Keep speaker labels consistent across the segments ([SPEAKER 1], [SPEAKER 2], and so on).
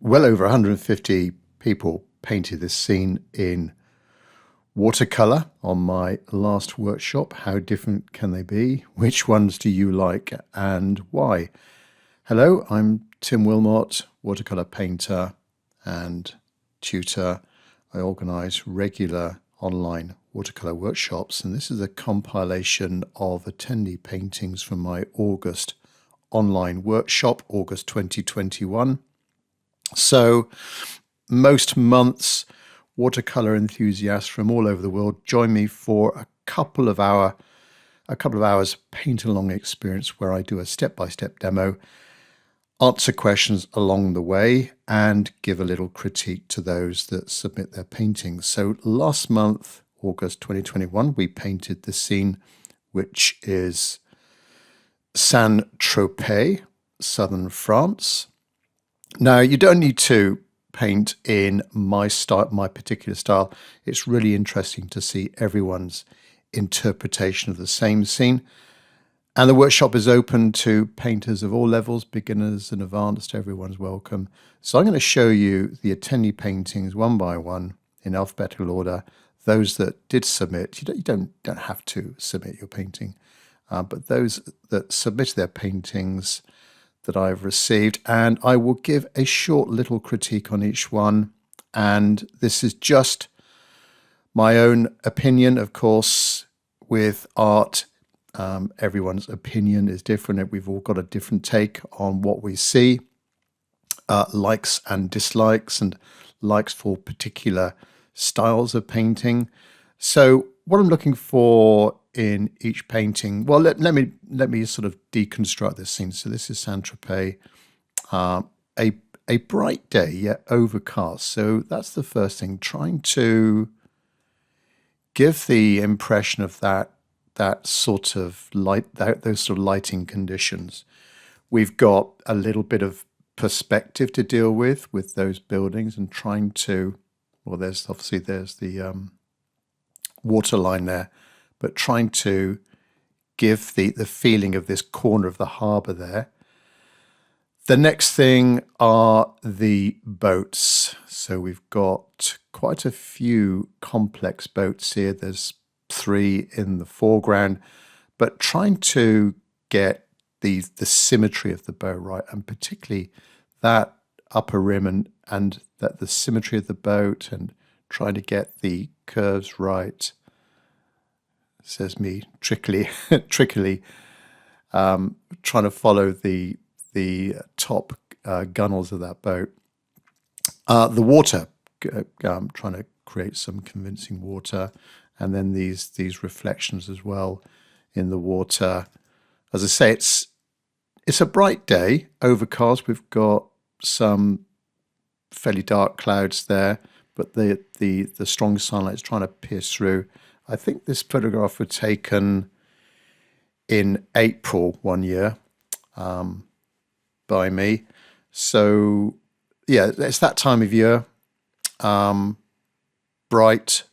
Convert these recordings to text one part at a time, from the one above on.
[SPEAKER 1] well over 150 people painted this scene in watercolor on my last workshop. How different can they be? Which ones do you like and why? Hello, I'm Tim Wilmot, watercolor painter and tutor. I organise regular online watercolor workshops, and this is a compilation of attendee paintings from my August online workshop, August 2021. So most months, watercolor enthusiasts from all over the world join me for a couple of hours paint along experience where I do a step-by-step demo, answer questions along the way, and give a little critique to those that submit their paintings. So last month, August 2021, we painted the scene, which is St Tropez, southern France. Now, you don't need to paint in my style, my particular style. It's really interesting to see everyone's interpretation of the same scene. And the workshop is open to painters of all levels, beginners and advanced. Everyone's welcome. So I'm going to show you the attendee paintings one by one in alphabetical order. Those that did submit, you don't have to submit your painting, but those that submitted their paintings that I've received, and I will give a short little critique on each one. And this is just my own opinion, of course. With art, everyone's opinion is different. We've all got a different take on what we see, likes and dislikes, and likes for particular styles of painting. So what I'm looking for in each painting, well, let me sort of deconstruct this scene. So this is St Tropez, a bright day, yet overcast. So that's the first thing, trying to give the impression of that sort of light, those sort of lighting conditions. We've got a little bit of perspective to deal with those buildings, and trying to, well, there's the water line there, but trying to give the feeling of this corner of the harbour there. The next thing are the boats. So we've got quite a few complex boats here. There's 3 in the foreground, but trying to get the symmetry of the boat right, and particularly that upper rim and that the symmetry of the boat, and trying to get the curves right. Says me trickily trying to follow the top gunnels of that boat. The water, trying to create some convincing water, and then these reflections as well in the water. As I say, it's a bright day, overcast. We've got some fairly dark clouds there, but the strong sunlight is trying to pierce through. I think this photograph was taken in April one year by me. So yeah, it's that time of year. Bright.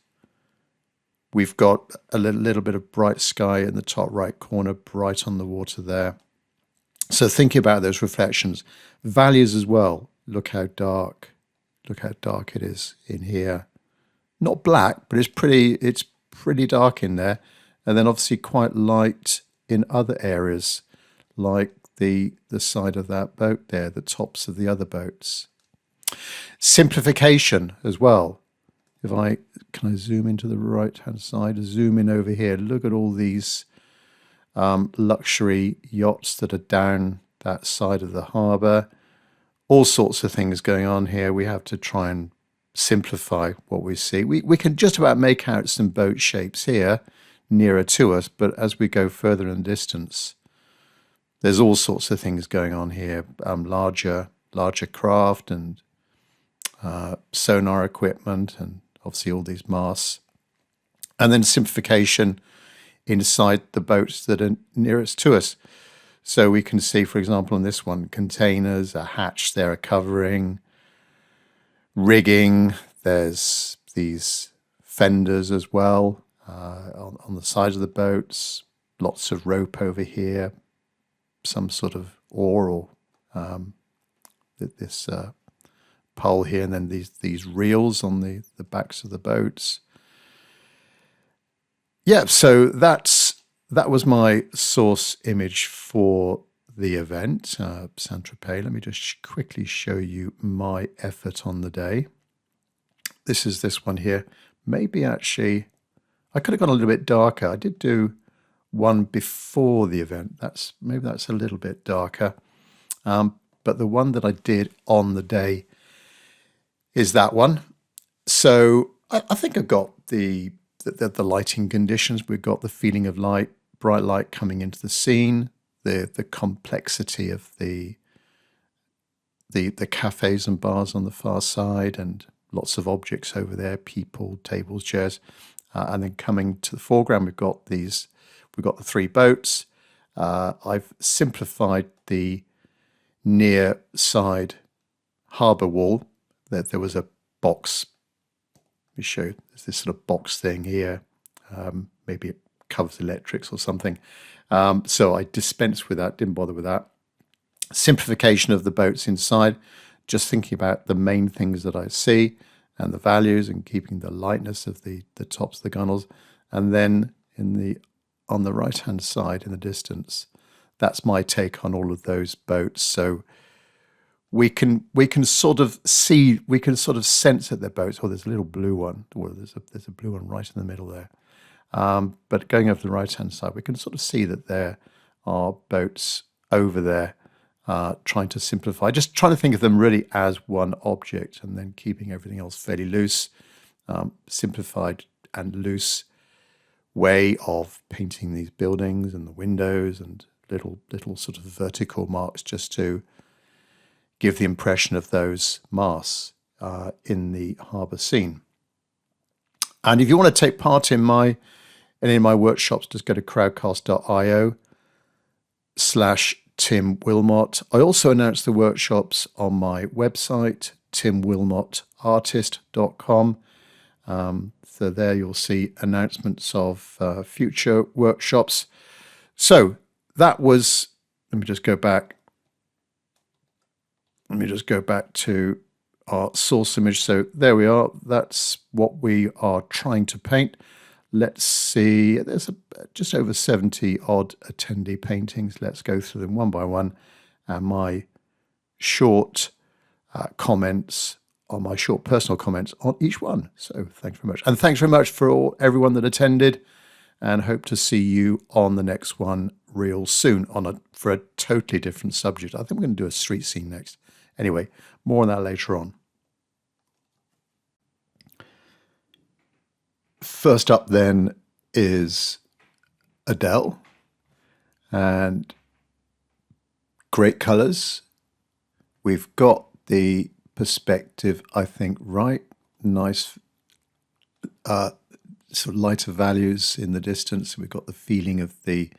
[SPEAKER 1] We've got a little bit of bright sky in the top right corner, bright on the water there. So thinking about those reflections, values as well. Look how dark it is in here. Not black, but it's pretty dark in there. And then obviously quite light in other areas, like the side of that boat there, the tops of the other boats. Simplification as well. Can I zoom into the right hand side? Zoom in over here. Look at all these luxury yachts that are down that side of the harbour. All sorts of things going on here. We have to try and simplify what we see. We can just about make out some boat shapes here nearer to us, but as we go further in distance, there's all sorts of things going on here. Larger craft and sonar equipment, and obviously all these masts. And then simplification inside the boats that are nearest to us. So we can see, for example, in this one, containers, a hatch there, a covering, rigging. There's these fenders as well on the sides of the boats. Lots of rope over here, some sort of oar or this pole here, and then these reels on the backs of the boats. Yeah, so that was my source image for the event, St Tropez. Let me just quickly show you my effort on the day. This is this one here. Maybe actually, I could have gone a little bit darker. I did do one before the event. Maybe that's a little bit darker. But the one that I did on the day is that one. So I think I've got the lighting conditions. We've got the feeling of light, bright light coming into the scene, the complexity of the cafes and bars on the far side, and lots of objects over there, people, tables, chairs, and then coming to the foreground, we've got the 3 boats. I've simplified the near side harbour wall. That there was a box. Let me show you. There's this sort of box thing here. Maybe it covers electrics or something. So I dispensed with that, didn't bother with that. Simplification of the boats inside, just thinking about the main things that I see and the values, and keeping the lightness of the tops of the gunnels. And then on the right hand side in the distance, that's my take on all of those boats. So we can sort of see, we can sort of sense that they're boats. Oh, there's a little blue one. Well, there's a blue one right in the middle there. But going over the right hand side, we can sort of see that there are boats over there, trying to simplify, just trying to think of them really as one object, and then keeping everything else fairly loose, simplified and loose way of painting these buildings and the windows, and little sort of vertical marks just to give the impression of those masts in the harbour scene. And if you want to take part in any of my workshops, just go to crowdcast.io/Tim Wilmot. I also announce the workshops on my website, timwilmotartist.com. So there you'll see announcements of future workshops. So that was, let me just go back to our source image. So there we are. That's what we are trying to paint. Let's see, there's just over 70 odd attendee paintings. Let's go through them one by one, and my short comments, on my short personal comments on each one. So thanks very much. And thanks very much for everyone that attended, and hope to see you on the next one real soon for a totally different subject. I think we're going to do a street scene next. Anyway, more on that later on. First up then is Adele, and great colours. We've got the perspective, I think, right. Nice sort of lighter values in the distance. We've got the feeling of the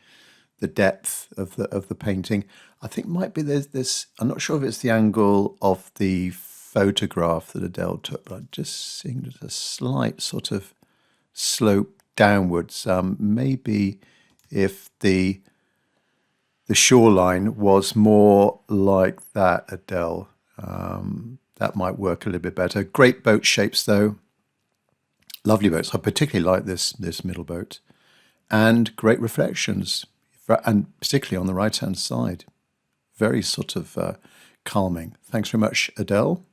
[SPEAKER 1] depth of the painting. I think might be there's this, I'm not sure if it's the angle of the photograph that Adele took, but I'm just seeing there's a slight sort of slope downwards. Maybe if the shoreline was more like that, Adele, that might work a little bit better. Great boat shapes though. Lovely boats. I particularly like this middle boat. And great reflections, and particularly on the right-hand side. Very sort of calming. Thanks very much, Adele.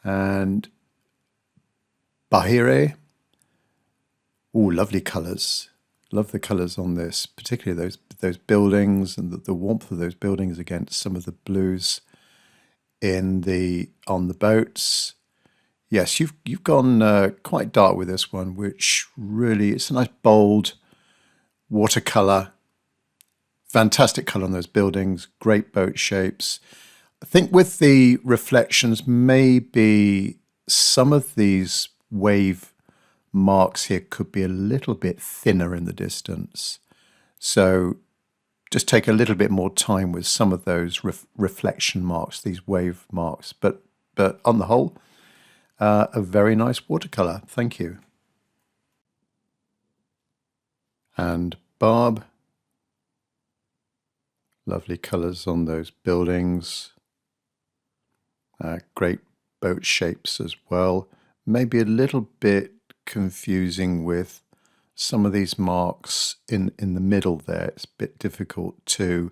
[SPEAKER 1] And Bahire. Oh, lovely colours. Love the colours on this, particularly those buildings, and the warmth of those buildings against some of the blues on the boats. Yes, you've gone quite dark with this one, which really, it's a nice bold watercolour. Fantastic colour on those buildings, great boat shapes. I think with the reflections, maybe some of these wave marks here could be a little bit thinner in the distance. So just take a little bit more time with some of those reflection marks, these wave marks. But on the whole, a very nice watercolour. Thank you. And Barb. Lovely colours on those buildings. Great boat shapes as well. Maybe a little bit confusing with some of these marks in the middle there. It's a bit difficult to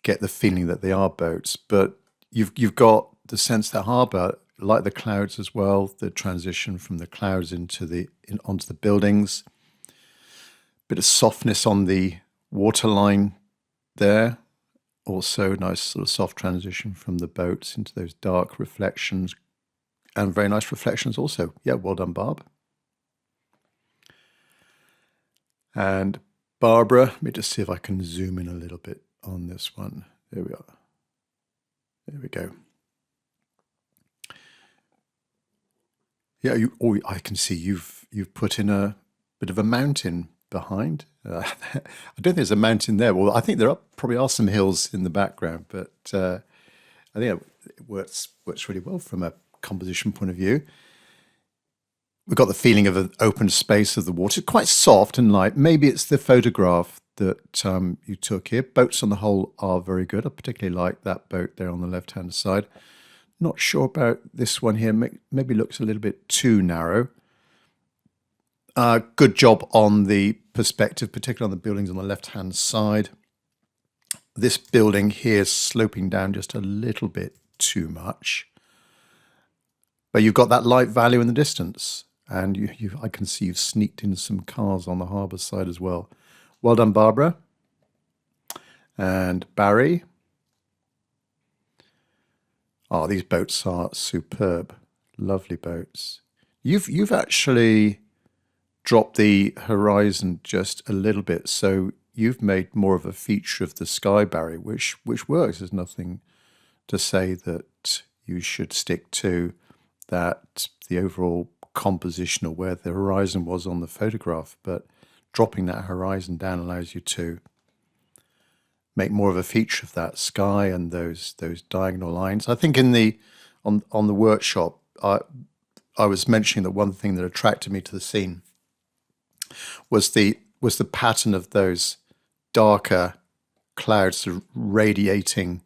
[SPEAKER 1] get the feeling that they are boats, but you've got the sense that harbour, like the clouds as well, the transition from the clouds onto the buildings. Bit of softness on the waterline there. Also nice sort of soft transition from the boats into those dark reflections, and very nice reflections also. Yeah, well done, Barb. And Barbara, let me just see if I can zoom in a little bit on this one. There we are. There we go. Yeah, I can see you've put in a bit of a mountain behind. I don't think there's a mountain there. Well, I think there probably are some hills in the background, but I think it works really well from a composition point of view. We've got the feeling of an open space of the water, quite soft and light. Maybe it's the photograph that you took here. Boats on the whole are very good. I particularly like that boat there on the left-hand side. Not sure about this one here. Maybe looks a little bit too narrow. Good job on the perspective, particularly on the buildings on the left-hand side. This building here is sloping down just a little bit too much. But you've got that light value in the distance. And I can see you've sneaked in some cars on the harbour side as well. Well done, Barbara. And Barry. Oh, these boats are superb. Lovely boats. You've actually dropped the horizon just a little bit, so you've made more of a feature of the sky, Barry, which works. There's nothing to say that you should stick to that, the overall composition or where the horizon was on the photograph, but dropping that horizon down allows you to make more of a feature of that sky and those diagonal lines. I think on the workshop, I was mentioning that one thing that attracted me to the scene was the pattern of those darker clouds sort of radiating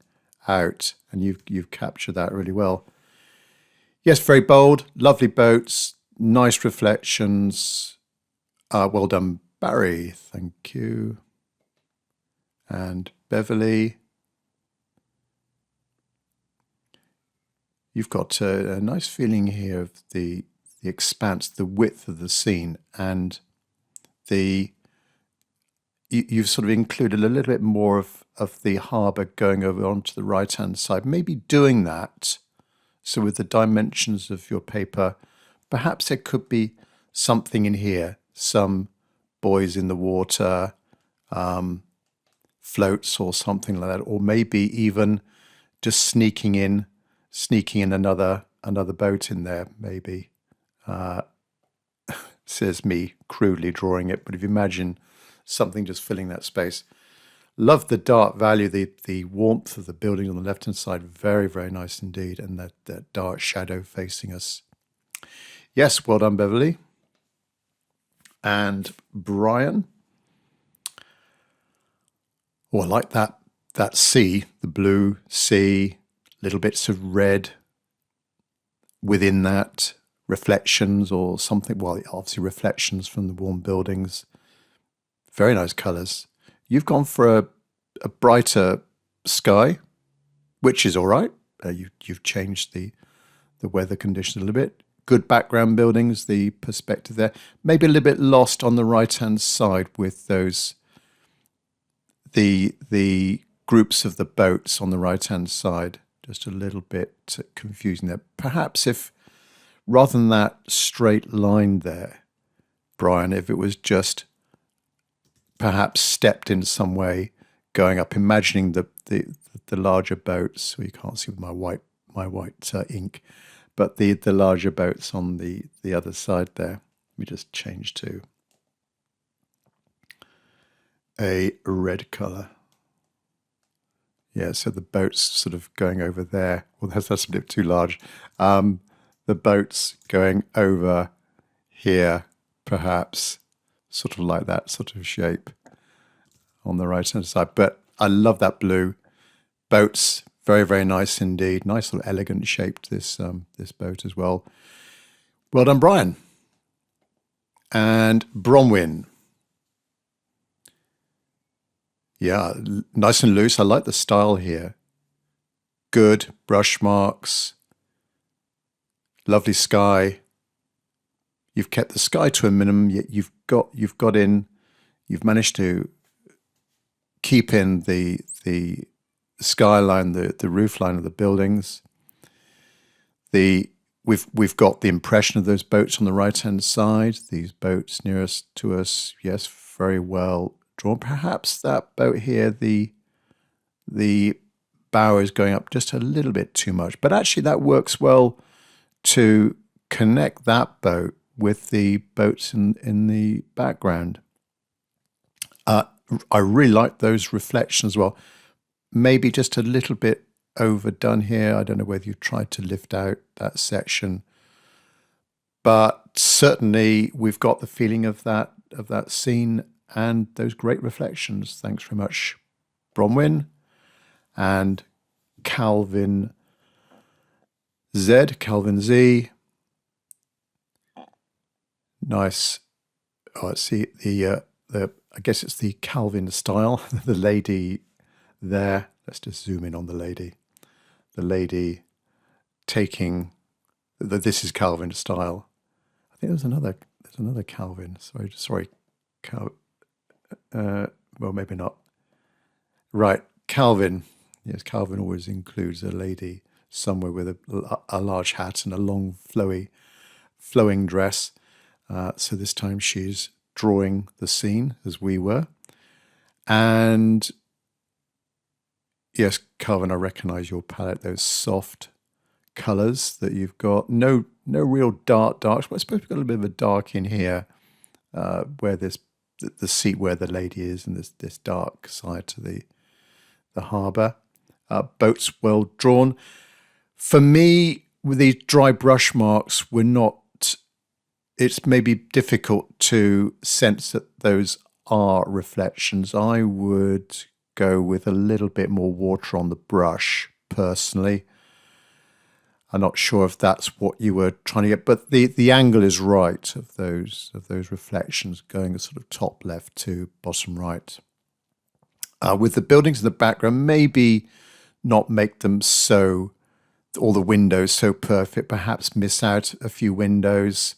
[SPEAKER 1] out, and you've captured that really well. Yes, very bold, lovely boats, nice reflections. Well done, Barry. Thank you. And Beverly. You've got a nice feeling here of the expanse, the width of the scene, and you've sort of included a little bit more of the harbour going over onto the right-hand side. Maybe doing that, so with the dimensions of your paper, perhaps there could be something in here, some boys in the water, floats or something like that, or maybe even just sneaking in another boat in there, maybe. Says me crudely drawing it, but if you imagine something just filling that space. Love the dark value, the warmth of the building on the left-hand side. Very, very nice indeed. And that dark shadow facing us. Yes, well done, Beverly. And Brian. Oh, I like that sea, the blue sea, little bits of red within that, reflections or something. Well, obviously reflections from the warm buildings. Very nice colours. You've gone for a brighter sky, which is all right. You've changed the weather conditions a little bit. Good background buildings, the perspective there. Maybe a little bit lost on the right-hand side with those the groups of the boats on the right-hand side. Just a little bit confusing there. Perhaps if, rather than that straight line there, Brian, if it was just perhaps stepped in some way going up, imagining the larger boats, so you can't see with my white ink, but the larger boats on the other side there. Let me just change to a red colour. Yeah, so the boats sort of going over there. Well, that's a bit too large. The boats going over here, perhaps, sort of like that sort of shape on the right-hand side. But I love that blue. Boats, Very, very nice indeed. Nice little elegant shaped this this boat as well. Well done, Brian. And Bronwyn. Yeah, nice and loose. I like the style here. Good brush marks. Lovely sky. You've kept the sky to a minimum, yet you've managed to keep in the skyline, the roof line of the buildings. We've got the impression of those boats on the right hand side. These boats nearest to us, yes, very well drawn. Perhaps that boat here, the bow is going up just a little bit too much, but actually that works well to connect that boat with the boats in the background. I really like those reflections as well. Maybe just a little bit overdone here. I don't know whether you tried to lift out that section, but certainly we've got the feeling of that scene and those great reflections. Thanks very much, Bronwyn and Calvin Z. Nice. Oh, let's see I guess it's the Calvin style. The lady there. Let's just zoom in on the lady. The lady taking. This is Calvin style. I think there's another Calvin. Sorry, well, maybe not. Right, Calvin. Yes, Calvin always includes a lady somewhere with a large hat and a long flowing dress. So this time she's drawing the scene as we were. And yes, Calvin, I recognize your palette, those soft colors that you've got. No real darks, but I suppose we've got a little bit of a dark in here where the seat where the lady is, and this dark side to the harbour. Boats well drawn. For me, with these dry brush marks, it's maybe difficult to sense that those are reflections. I would go with a little bit more water on the brush, personally. I'm not sure if that's what you were trying to get, but the angle is right of those reflections going sort of top left to bottom right. With the buildings in the background, maybe not make them all the windows so perfect, perhaps miss out a few windows.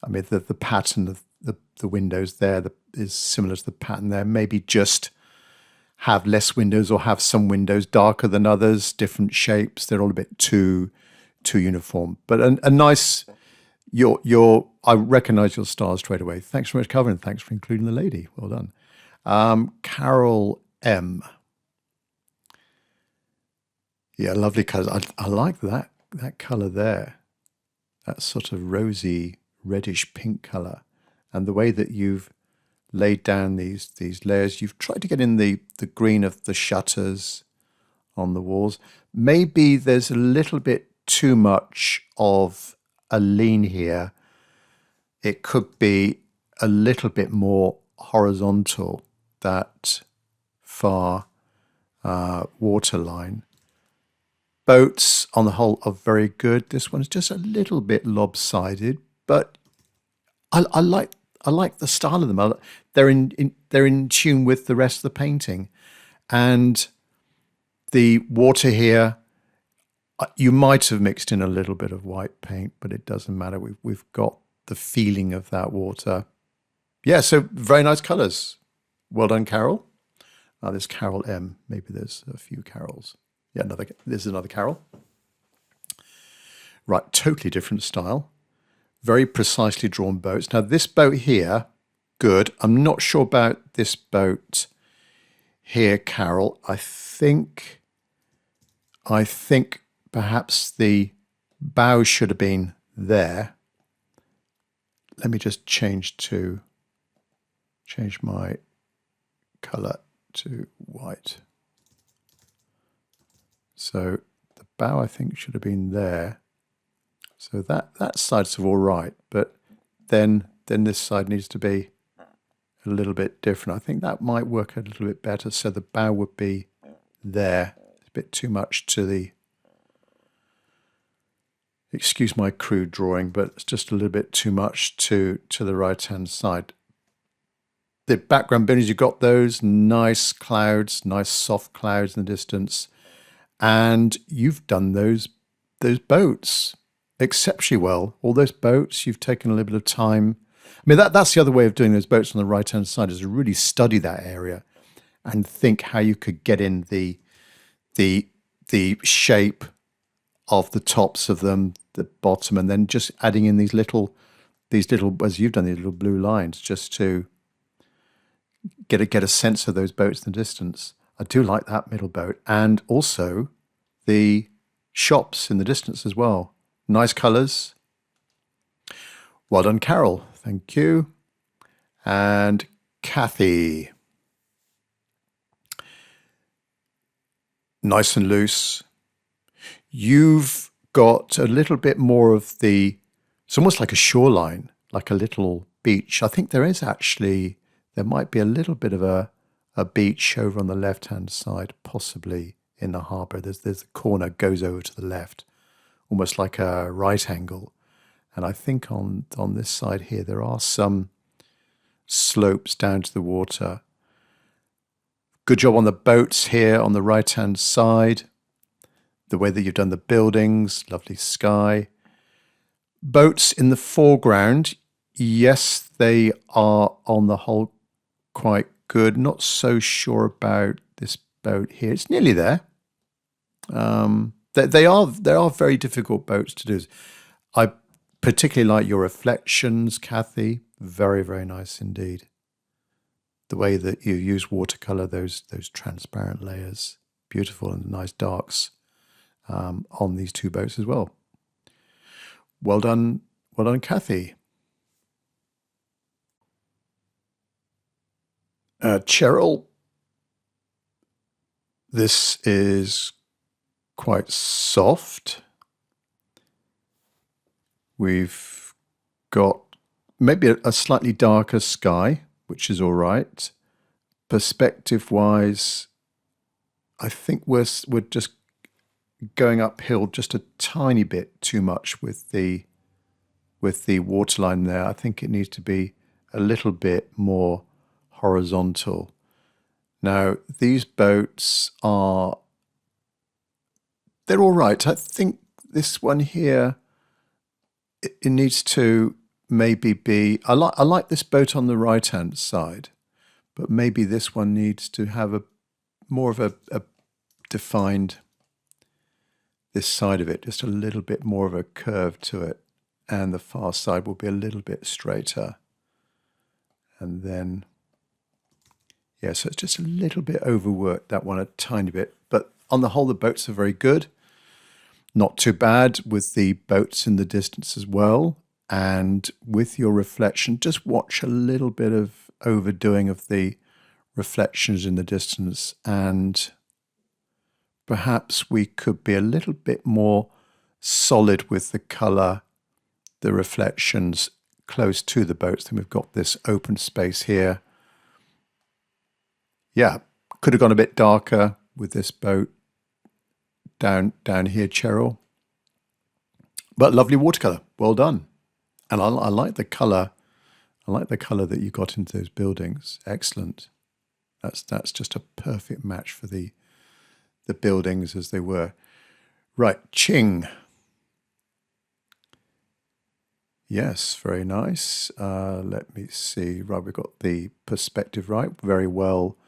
[SPEAKER 1] I mean, the pattern of the windows there is similar to the pattern there. Maybe just have less windows or have some windows darker than others, different shapes. They're all a bit too uniform. But a nice, I recognise your style straight away. Thanks very much, Calvin. Thanks for including the lady. Well done. Carol M. Yeah, lovely colours. I like that colour there. That sort of rosy, reddish pink colour. And the way that you've laid down these layers, you've tried to get in the green of the shutters on the walls. Maybe there's a little bit too much of a lean here. It could be a little bit more horizontal, that far waterline. Boats on the whole are very good. This one's just a little bit lopsided, but I like the style of them. They're in tune with the rest of the painting, and the water here. You might have mixed in a little bit of white paint, but it doesn't matter. We've got the feeling of that water. Yeah, so very nice colours. Well done, Carol. There's Carol M. Maybe there's a few Carols. Yeah, there's another Carol. Right, totally different style. Very precisely drawn boats. Now, this boat here, good. I'm not sure about this boat here, Carol. I think perhaps the bow should have been there. Let me just change my colour to white. So the bow, I think, should have been there. So that side's all right, but then this side needs to be a little bit different. I think that might work a little bit better. So the bow would be there. a bit too much to the, excuse my crude drawing, but it's just a little bit too much to the right-hand side. The background buildings, you've got those nice clouds, nice soft clouds in the distance. And you've done those boats exceptionally well. All those boats, you've taken a little bit of time. I mean, that's the other way of doing those boats on the right-hand side, is to really study that area and think how you could get in the shape of the tops of them, the bottom, and then just adding in these little, as you've done, these little blue lines, just to get a sense of those boats in the distance. I do like that middle boat, and also the shops in the distance as well. Nice colours. Well done, Carol. Thank you. And Kathy. Nice and loose. You've got a little bit more of it's almost like a shoreline, like a little beach. I think there might be a little bit of a beach over on the left-hand side, possibly in the harbour. There's a corner goes over to the left, almost like a right angle. And I think on this side here, there are some slopes down to the water. Good job on the boats here on the right-hand side. The way that you've done the buildings, lovely sky. Boats in the foreground, yes, they are on the whole quite good. Not so sure about this boat here. It's nearly there. They are very difficult boats to do. I particularly like your reflections, Kathy. Very, very nice indeed. The way that you use watercolor, those transparent layers, beautiful, and nice darks on these two boats as well. Well done, Kathy. Cheryl, this is quite soft. We've got maybe a slightly darker sky, which is all right. Perspective-wise, I think we're just going uphill just a tiny bit too much with the waterline there. I think it needs to be a little bit more horizontal. Now, these boats they're all right. I think this one here, it needs to maybe be, I like this boat on the right-hand side, but maybe this one needs to have more of a defined, this side of it, just a little bit more of a curve to it, and the far side will be a little bit straighter. And then, yeah, so it's just a little bit overworked, that one a tiny bit, but on the whole, the boats are very good. Not too bad with the boats in the distance as well. And with your reflection, just watch a little bit of overdoing of the reflections in the distance, and perhaps we could be a little bit more solid with the colour, the reflections close to the boats. Then we've got this open space here. Yeah, could have gone a bit darker with this boat down here, Cheryl. But lovely watercolour, well done. And I like the colour. I like the colour that you got into those buildings. Excellent. That's just a perfect match for the buildings as they were. Right, Ching. Yes, very nice. Let me see. Right, we've got the perspective right. Very well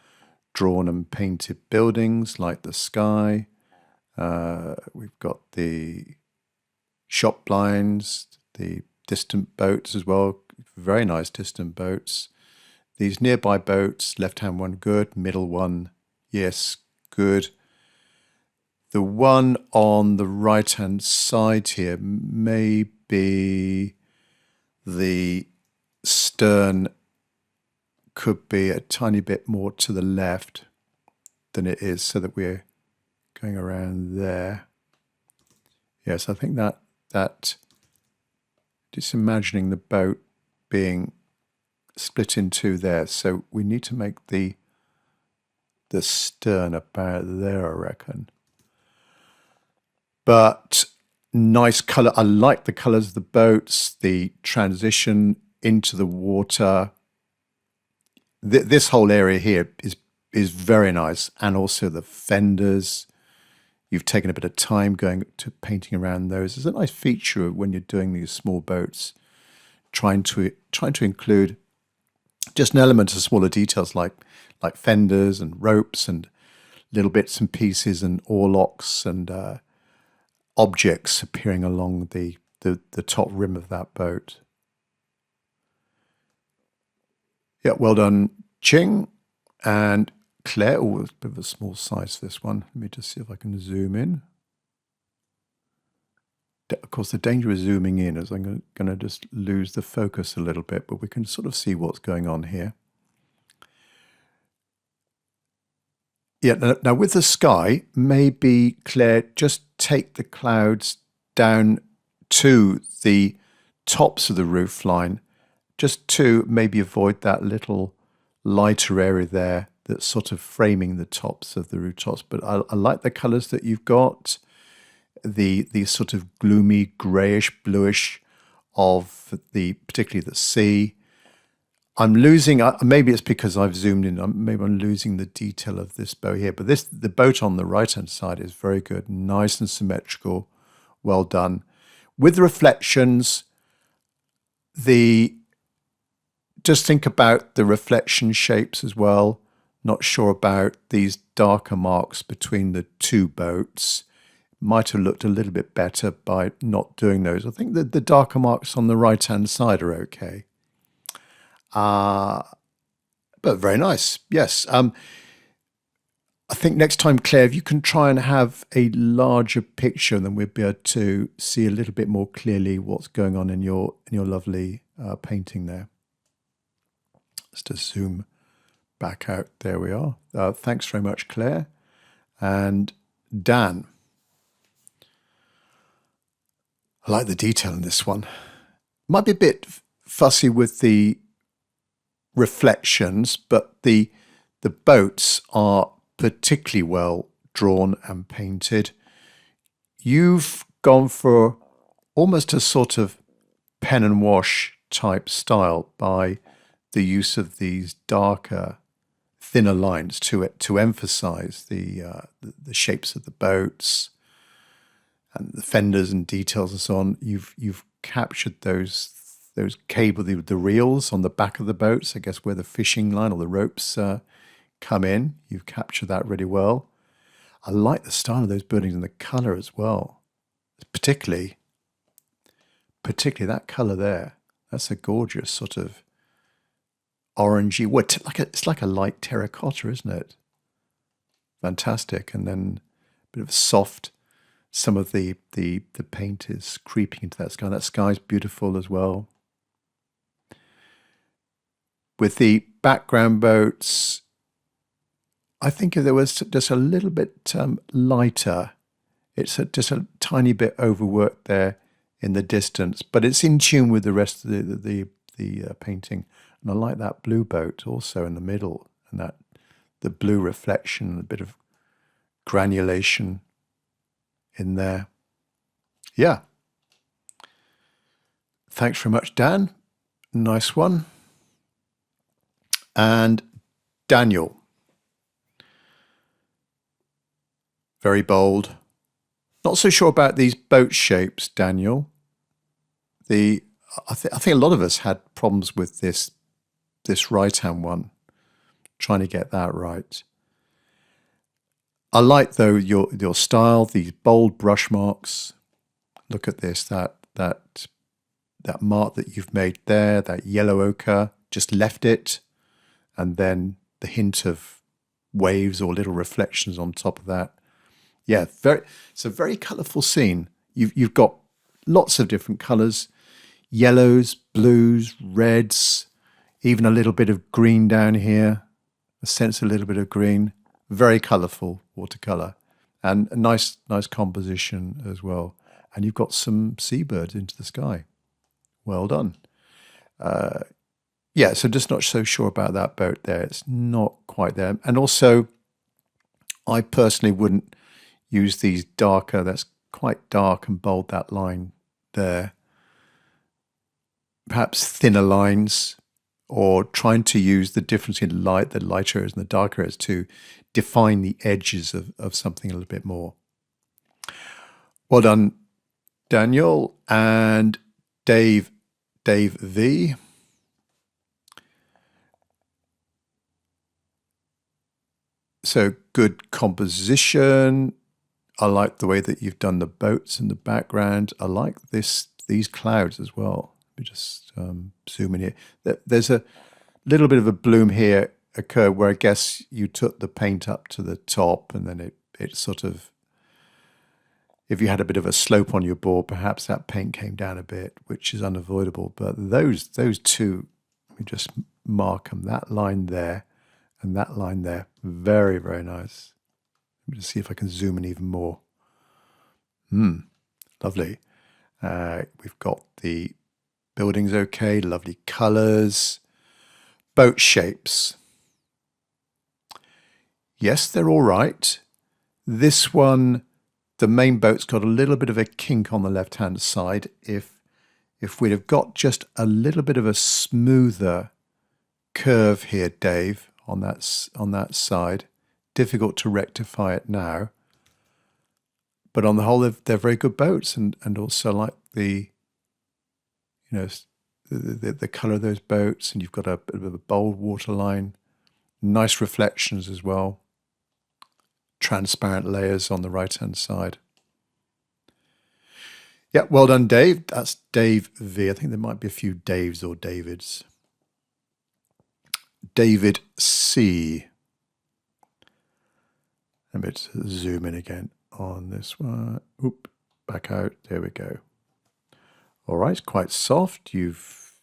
[SPEAKER 1] drawn and painted buildings like the sky. We've got the shop blinds, the distant boats as well. Very nice distant boats. These nearby boats, left-hand one good, middle one, yes, good. The one on the right-hand side here, maybe the stern could be a tiny bit more to the left than it is, so that we're going around there. Yes, I think that just imagining the boat being split in two there, so we need to make the stern about there, I reckon. but nice colour. I like the colours of the boats, the transition into the water. This whole area here is very nice, and also the fenders. You've taken a bit of time going to painting around those. It's a nice feature when you're doing these small boats, trying to include just an element of smaller details like fenders and ropes and little bits and pieces and oarlocks and objects appearing along the top rim of that boat. Yeah, well done, Ching and Claire. Oh, it's a bit of a small size for this one. Let me just see if I can zoom in. Of course, the danger of zooming in is I'm going to just lose the focus a little bit, but we can sort of see what's going on here. Yeah, now with the sky, maybe, Claire, just take the clouds down to the tops of the roof line, just to maybe avoid that little lighter area there that's sort of framing the tops of the rooftops. But I like the colours that you've got, the sort of gloomy greyish bluish of particularly the sea. I'm losing, maybe it's because I've zoomed in, maybe I'm losing the detail of this boat here, but the boat on the right-hand side is very good, nice and symmetrical, well done. With the reflections, just think about the reflection shapes as well. Not sure about these darker marks between the two boats. Might have looked a little bit better by not doing those. I think that the darker marks on the right-hand side are okay. But very nice, yes. I think next time, Claire, if you can try and have a larger picture, then we'll be able to see a little bit more clearly what's going on in your lovely painting there. Let's just zoom back out. There we are. Thanks very much, Claire. And Dan. I like the detail in this one. Might be a bit fussy with the reflections, but the boats are particularly well drawn and painted. You've gone for almost a sort of pen and wash type style by the use of these darker, thinner lines to emphasize the shapes of the boats and the fenders and details and so on. You've captured those cable, the reels on the back of the boats, I guess where the fishing line or the ropes come in. You've captured that really well. I like the style of those buildings and the colour as well. Particularly that colour there. That's a gorgeous sort of orangey, it's like a light terracotta, isn't it? Fantastic. And then a bit of soft, some of the paint is creeping into that sky. That sky's beautiful as well. With the background boats, I think if there was just a little bit lighter, it's just a tiny bit overworked there in the distance, but it's in tune with the rest of the painting. And I like that blue boat also in the middle, and the blue reflection, a bit of granulation in there. Yeah. Thanks very much, Dan. Nice one. And Daniel. Very bold. Not so sure about these boat shapes, Daniel. I think a lot of us had problems with this right-hand one, trying to get that right. I like, though, your style, these bold brush marks. Look at this, that mark that you've made there, that yellow ochre, just left it, and then the hint of waves or little reflections on top of that. Yeah, it's a very colourful scene. You've got lots of different colours, yellows, blues, reds, even a little bit of green down here. I sense a little bit of green. Very colourful watercolour, and a nice composition as well. And you've got some seabirds into the sky. Well done. Yeah, so just not so sure about that boat there. It's not quite there. And also, I personally wouldn't use these darker, that's quite dark and bold, that line there. Perhaps thinner lines, or trying to use the difference in light, the lighter areas and the darker areas, to define the edges of something a little bit more. Well done, Daniel and Dave V. So good composition. I like the way that you've done the boats in the background. I like these clouds as well. Let me just zoom in here. There's a little bit of a bloom here occurred where I guess you took the paint up to the top, and then it sort of, if you had a bit of a slope on your board, perhaps that paint came down a bit, which is unavoidable. But those two, let me just mark them. That line there and that line there, very, very nice. Let me just see if I can zoom in even more. Lovely. We've got the buildings okay, lovely colours. Boat shapes. Yes, they're all right. This one, the main boat's got a little bit of a kink on the left-hand side. If we'd have got just a little bit of a smoother curve here, Dave, on that side, difficult to rectify it now. But on the whole, they're very good boats, and also like the colour of those boats, and you've got a bit of a bold waterline, nice reflections as well, transparent layers on the right-hand side. Yeah, well done, Dave. That's Dave V. I think there might be a few Daves or Davids. David C. Let me zoom in again on this one. Oop, back out. There we go. All right, quite soft. You've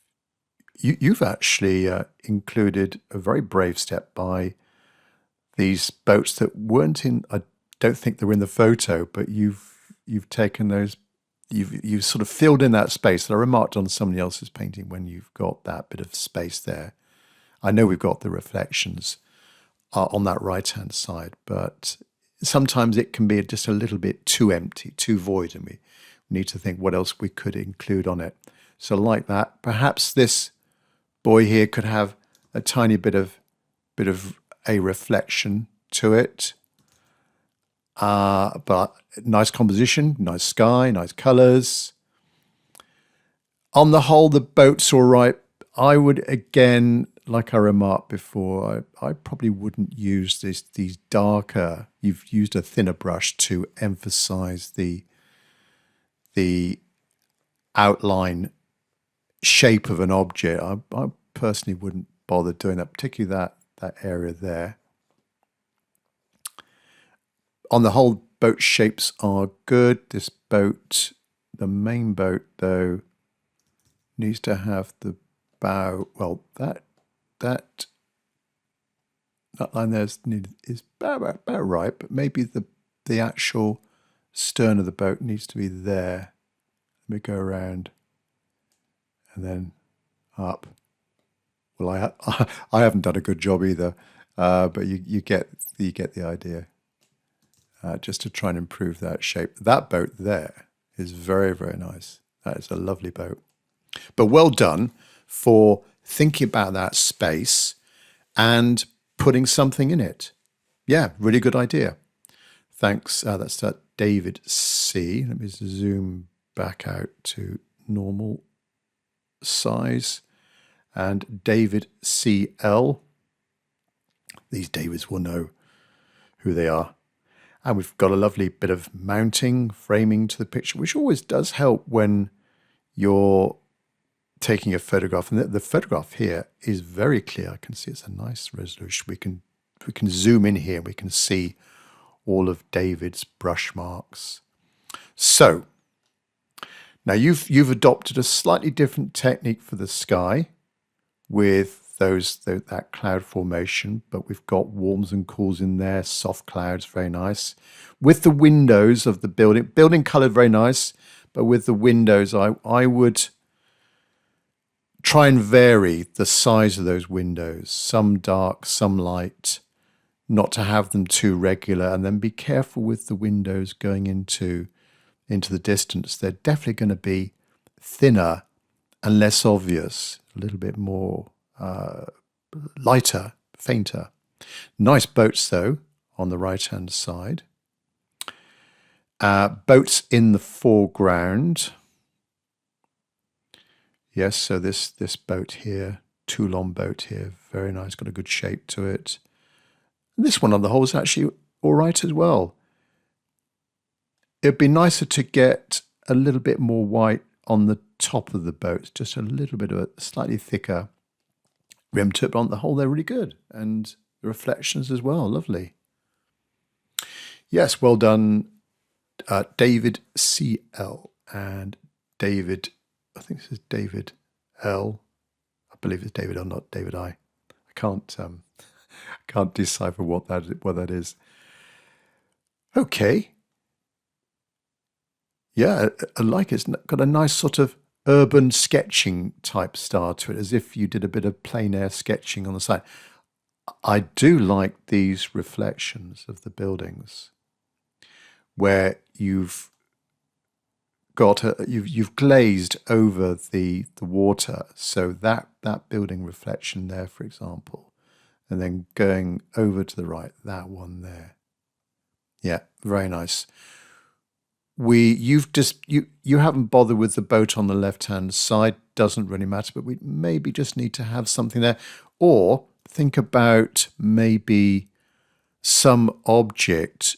[SPEAKER 1] actually included a very brave step by these boats that weren't in. I don't think they were in the photo, but you've taken those. You've sort of filled in that space that I remarked on somebody else's painting when you've got that bit of space there. I know we've got the reflections on that right-hand side, but sometimes it can be just a little bit too empty, too void, and we need to think what else we could include on it. So like that, perhaps this boy here could have a tiny bit of a reflection to it. But nice composition, nice sky, nice colours. On the whole, the boat's all right. I would, again, like I remarked before, I probably wouldn't use these darker. You've used a thinner brush to emphasise the outline shape of an object. I personally wouldn't bother doing that, particularly that area there. On the whole, boat shapes are good. This boat, the main boat though, needs to have the bow. Well, that line there is about right, but maybe the actual stern of the boat needs to be there. Let me go around and then up. Well, I haven't done a good job either, but you get the idea. Just to try and improve that shape. That boat there is very, very nice. That is a lovely boat. But well done for thinking about that space and putting something in it. Yeah, really good idea. Thanks. That's that David C. Let me zoom back out to normal size. And David CL. These Davids will know who they are. And we've got a lovely bit of mounting, framing to the picture, which always does help when you're taking a photograph. And the photograph here is very clear. I can see it's a nice resolution. We can zoom in here and we can see all of David's brush marks. So now you've adopted a slightly different technique for the sky with that cloud formation, but we've got warms and cools in there, soft clouds, very nice. With the windows of the building coloured very nice, but with the windows, I would try and vary the size of those windows, some dark, some light, not to have them too regular, and then be careful with the windows going into into the distance, they're definitely going to be thinner and less obvious, a little bit more lighter, fainter. Nice boats, though, on the right-hand side. Boats in the foreground. Yes, so this boat here, Toulon boat here, very nice, got a good shape to it. And this one on the whole is actually all right as well. It'd be nicer to get a little bit more white on the top of the boat, just a little bit of a slightly thicker rim to it, but on the whole they're really good. And the reflections as well, lovely. Yes, well done, David C.L. and David, I think this is David L. I believe it's David L, not David I. I can't decipher what that is. Okay. Yeah, I like it. It's got a nice sort of urban sketching type style to it, as if you did a bit of plein air sketching on the side. I do like these reflections of the buildings, where you've got you've glazed over the water, so that building reflection there, for example, and then going over to the right, that one there. Yeah, very nice. You haven't bothered with the boat on the left-hand side, doesn't really matter, but we maybe just need to have something there. Or think about maybe some object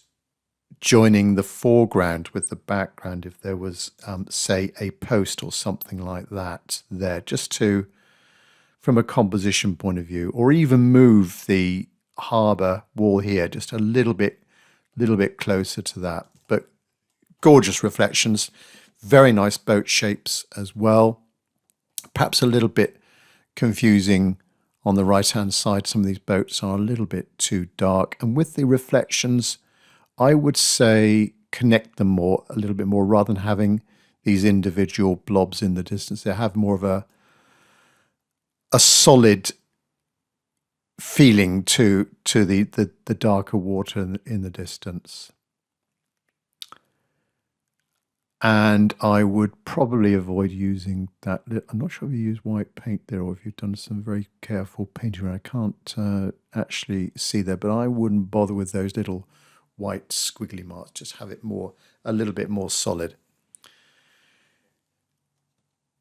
[SPEAKER 1] joining the foreground with the background, if there was, say, a post or something like that there, just to, from a composition point of view, or even move the harbour wall here just a little bit closer to that. But gorgeous reflections, very nice boat shapes as well. Perhaps a little bit confusing on the right-hand side. Some of these boats are a little bit too dark. And with the reflections, I would say connect them a little bit more, rather than having these individual blobs in the distance. They have more of a solid feeling to the darker water in the distance. And I would probably avoid using that. I'm not sure if you use white paint there or if you've done some very careful painting. I can't actually see there, but I wouldn't bother with those little white squiggly marks. Just have it a little bit more solid.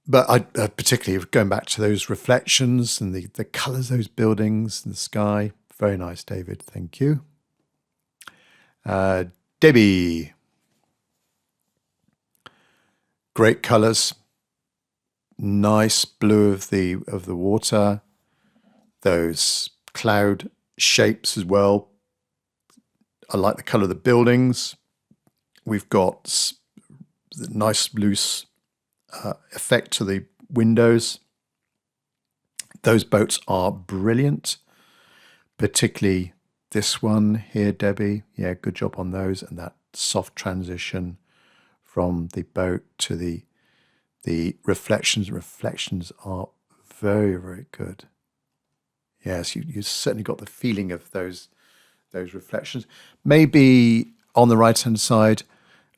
[SPEAKER 1] But I particularly going back to those reflections and the colours, those buildings and the sky. Very nice, David. Thank you. Debbie. Great colours, nice blue of the water, those cloud shapes as well. I like the colour of the buildings. We've got the nice loose effect to the windows. Those boats are brilliant, particularly this one here, Debbie. Yeah, good job on those, and that soft transition from the boat to the reflections. Reflections are very, very good. Yes, you certainly got the feeling of those reflections. Maybe on the right-hand side,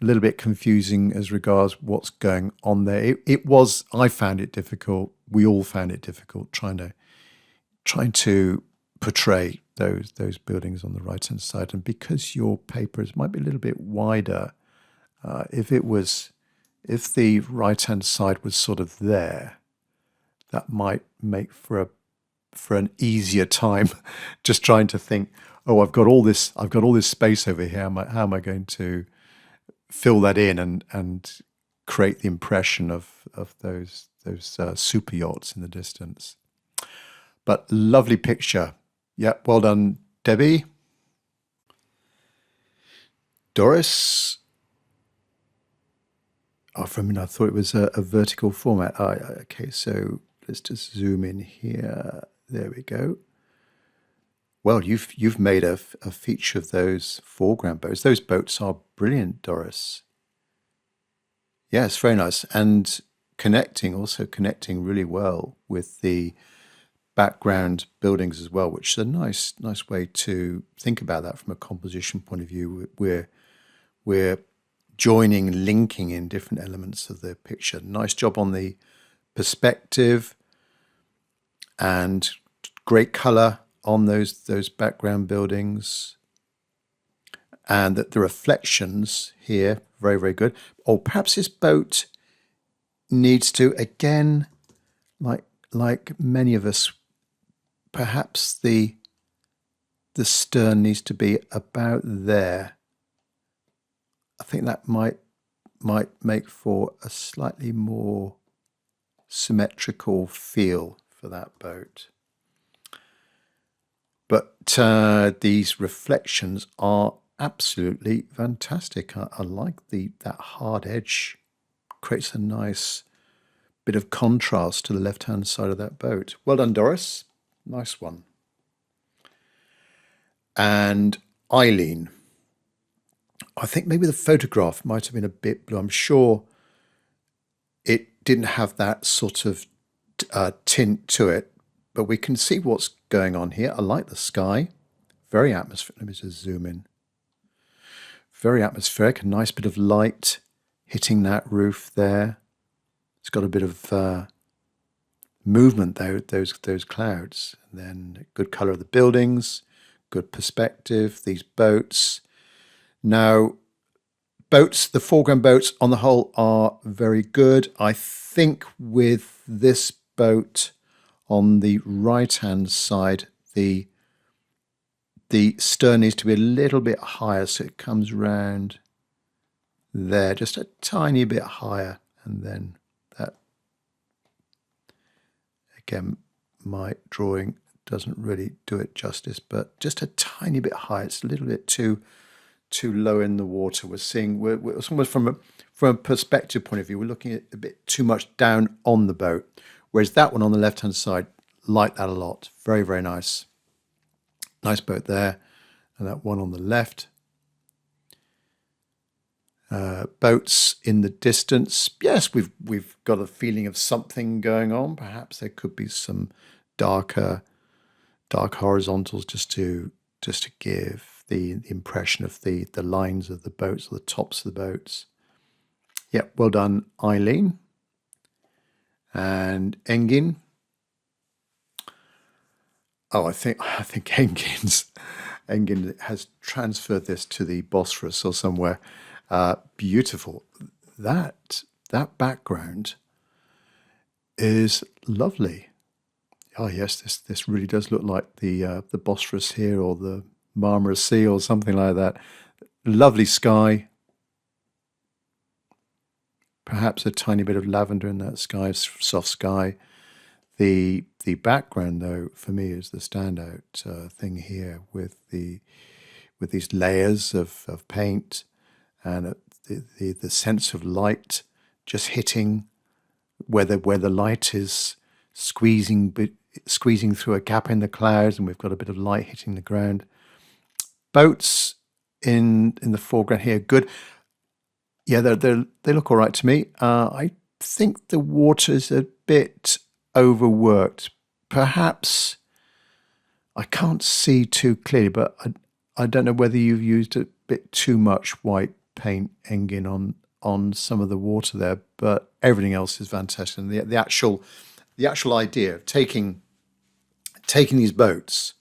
[SPEAKER 1] a little bit confusing as regards what's going on there. I found it difficult. We all found it difficult trying to portray those buildings on the right-hand side. And because your papers might be a little bit wider, if the right-hand side was sort of there, that might make for an easier time just trying to think, oh, I've got all this space over here. How am I going to fill that in and create the impression of those super yachts in the distance? But lovely picture. Yeah, well done, Debbie. Doris. Oh, for a minute, I thought it was a vertical format. Okay, so let's just zoom in here. There we go. Well, you've made a feature of those foreground boats. Those boats are brilliant, Doris. Yes, very nice. And connecting really well with the background buildings as well, which is a nice way to think about that from a composition point of view. We're joining, linking in different elements of the picture. Nice job on the perspective and great colour on those background buildings. And the reflections here, very, very good. Or perhaps this boat needs to, again, like many of us, perhaps the stern needs to be about there. I think that might make for a slightly more symmetrical feel for that boat. But these reflections are absolutely fantastic. I like that hard edge. Creates a nice bit of contrast to the left-hand side of that boat. Well done, Doris. Nice one. And Eileen. I think maybe the photograph might have been a bit blue. I'm sure it didn't have that sort of tint to it, but we can see what's going on here. I like the sky. Very atmospheric. Let me just zoom in. Very atmospheric. A nice bit of light hitting that roof there. It's got a bit of movement though, those clouds. And then good colour of the buildings, good perspective, these boats. Now, the foreground boats on the whole are very good. I think with this boat on the right-hand side, the stern needs to be a little bit higher, so it comes round there, just a tiny bit higher, and then that, again, my drawing doesn't really do it justice, but just a tiny bit higher. It's a little bit too low in the water. We're almost from a perspective point of view, we're looking at a bit too much down on the boat, whereas that one on the left-hand side, like that a lot. Very, very nice. Nice boat there, and that one on the left. Boats in the distance. Yes, we've got a feeling of something going on. Perhaps there could be some dark horizontals just to give the impression of the lines of the boats, or the tops of the boats. Yep, well done, Eileen. And Engin. Oh, I think Engin has transferred this to the Bosphorus or somewhere. Beautiful. That background is lovely. Oh yes, this really does look like the Bosphorus here, or the Marmara Sea, or something like that. Lovely sky. Perhaps a tiny bit of lavender in that sky, soft sky. The background, though, for me is the standout thing here, with these layers of paint, and the sense of light just hitting where the light is squeezing through a gap in the clouds, and we've got a bit of light hitting the ground. Boats in the foreground here, good. Yeah, they look all right to me. I think the water's a bit overworked. Perhaps I can't see too clearly, but I don't know whether you've used a bit too much white paint, Engin, on some of the water there, but everything else is fantastic. And the actual idea of taking these boats,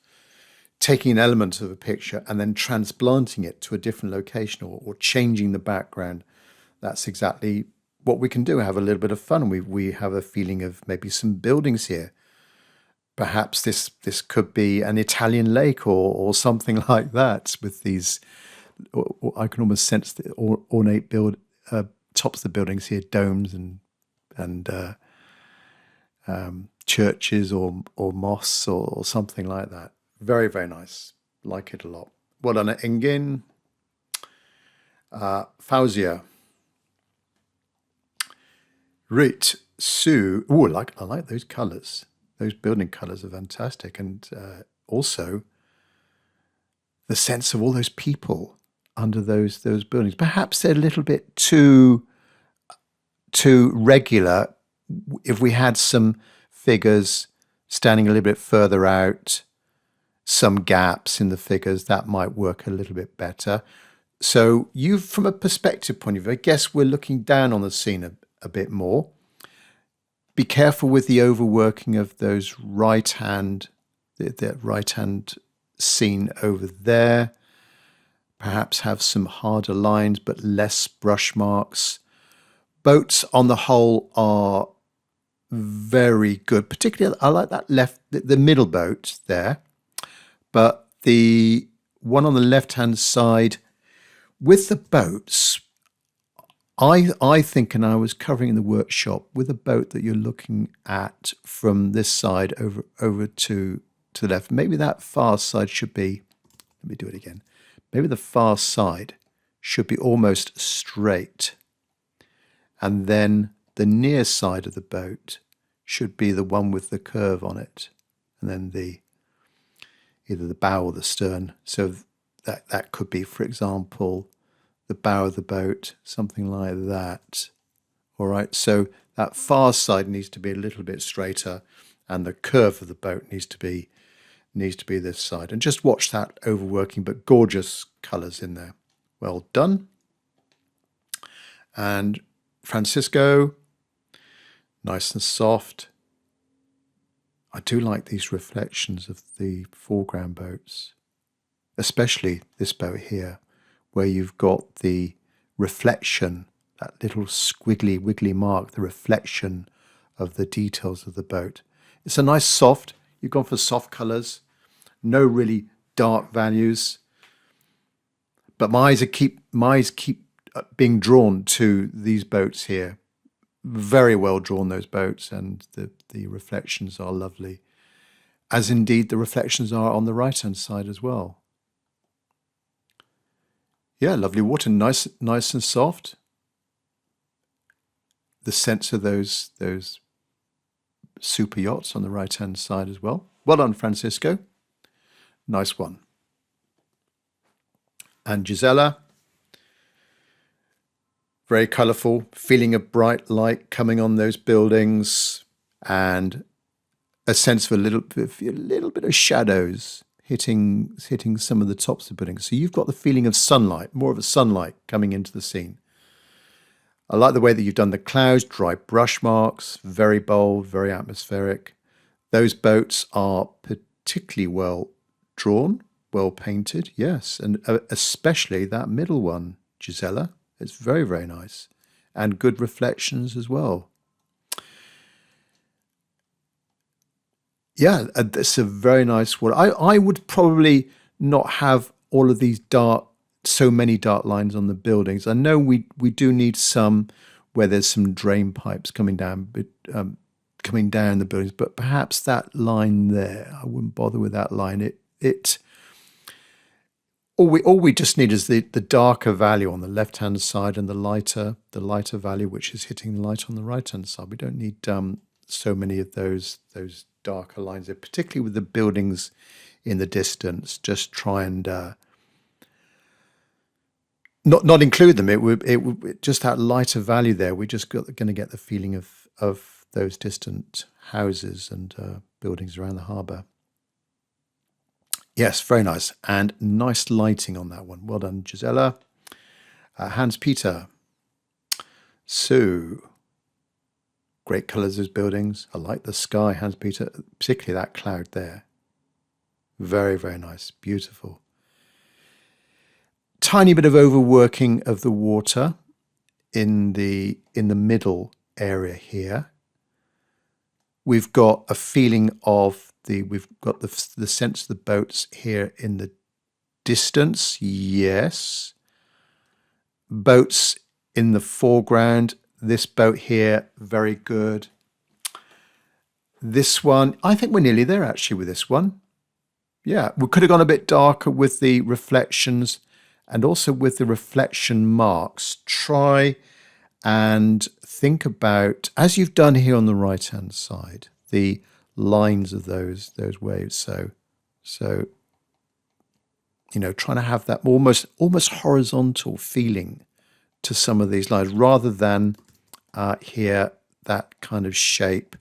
[SPEAKER 1] taking an element of a picture and then transplanting it to a different location, or changing the background, that's exactly what we can do. Have a little bit of fun. We have a feeling of maybe some buildings here. Perhaps this could be an Italian lake or something like that, with these, I can almost sense the ornate tops of the buildings here, domes and churches or mosques or something like that. Very, very nice. Like it a lot. Well done, Engin. Fauzia. Rit, Sue. Oh, I like those colours. Those building colours are fantastic. And also the sense of all those people under those buildings. Perhaps they're a little bit too regular. If we had some figures standing a little bit further out, some gaps in the figures, that might work a little bit better. So you, from a perspective point of view, I guess we're looking down on the scene a bit more. Be careful with the overworking of those the right-hand scene over there. Perhaps have some harder lines, but less brush marks. Boats on the whole are very good. Particularly, I like that the middle boat there. But the one on the left-hand side, with the boats, I think, and I was covering in the workshop, with a boat that you're looking at from this side over to the left, maybe that far side should be, let me do it again, maybe the far side should be almost straight. And then the near side of the boat should be the one with the curve on it. And then either the bow or the stern. So that could be, for example, the bow of the boat, something like that. All right, so that far side needs to be a little bit straighter, and the curve of the boat needs to be this side. And just watch that overworking, but gorgeous colours in there. Well done. And Francisco, nice and soft. I do like these reflections of the foreground boats, especially this boat here, where you've got the reflection, that little squiggly wiggly mark, the reflection of the details of the boat. It's a nice soft, you've gone for soft colours, no really dark values, but my eyes keep being drawn to these boats here. Very well drawn, those boats, and the reflections are lovely, as indeed the reflections are on the right-hand side as well. Yeah, lovely water, nice and soft. The sense of those super yachts on the right-hand side as well. Well done, Francisco. Nice one. And Gizella, very colourful, feeling of bright light coming on those buildings, and a sense of a little bit of shadows hitting some of the tops of the buildings. So you've got the feeling of sunlight, more of a sunlight coming into the scene. I like the way that you've done the clouds, dry brush marks, very bold, very atmospheric. Those boats are particularly well drawn, well painted, yes, and especially that middle one, Gizella. It's very, very nice, and good reflections as well. Yeah, it's a very nice one. I would probably not have all of these so many dark lines on the buildings. I know we do need some where there's some drain pipes coming down the buildings, but perhaps that line there, I wouldn't bother with that line. All we just need is the darker value on the left-hand side and the lighter value, which is hitting the light on the right-hand side. We don't need so many of those darker lines there, particularly with the buildings in the distance. Just try and not include them. It would just that lighter value there. We're just going to get the feeling of those distant houses and buildings around the harbour. Yes, very nice, and nice lighting on that one. Well done, Gizella. Hans Peter. Sue. Great colours, those buildings. I like the sky, Hans Peter, particularly that cloud there. Very, very nice, beautiful. Tiny bit of overworking of the water in the middle area here. We've got a feeling of we've got the sense of the boats here in the distance, yes. Boats in the foreground. This boat here, very good. This one, I think we're nearly there actually with this one. Yeah, we could have gone a bit darker with the reflections and also with the reflection marks. Try and think about, as you've done here on the right-hand side, the lines of those waves. So trying to have that almost horizontal feeling to some of these lines, rather than here that kind of shape.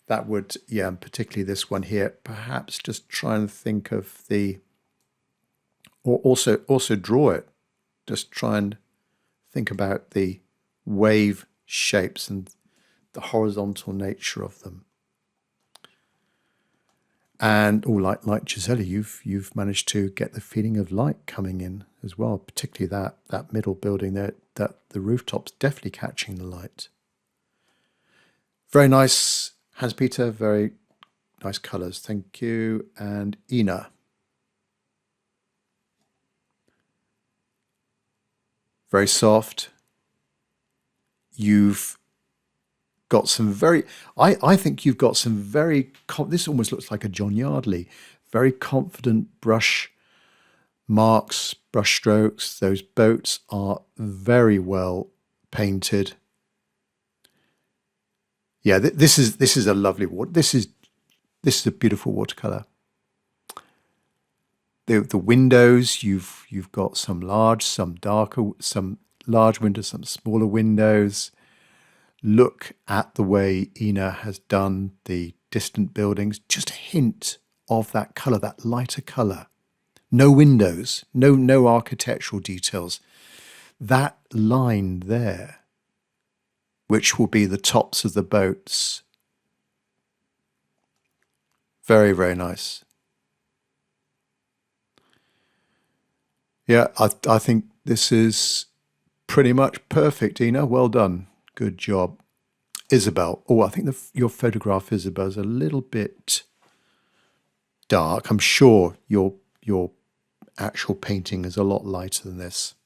[SPEAKER 1] That would, and particularly this one here, perhaps just try and think of or also draw it. Just try and think about the wave shapes and the horizontal nature of them. And like Gizella, you've managed to get the feeling of light coming in as well, particularly that middle building there, that the rooftop's definitely catching the light. Very nice, Hans-Peter, very nice colours, thank you. And Ina. Very soft. You've got some very, I think you've got some very, this almost looks like a John Yardley, very confident brush marks, brush strokes. Those boats are very well painted. Yeah, this is a lovely water. This is a beautiful watercolor. The windows, you've got some large, some darker, some large windows, some smaller windows. Look at the way Ina has done the distant buildings. Just a hint of that colour, that lighter colour. No windows, no architectural details. That line there, which will be the tops of the boats. Very, very nice. Yeah, I think this is pretty much perfect, Ina. Well done. Good job. Isabel. Oh, I think your photograph, Isabel, is a little bit dark. I'm sure your actual painting is a lot lighter than this.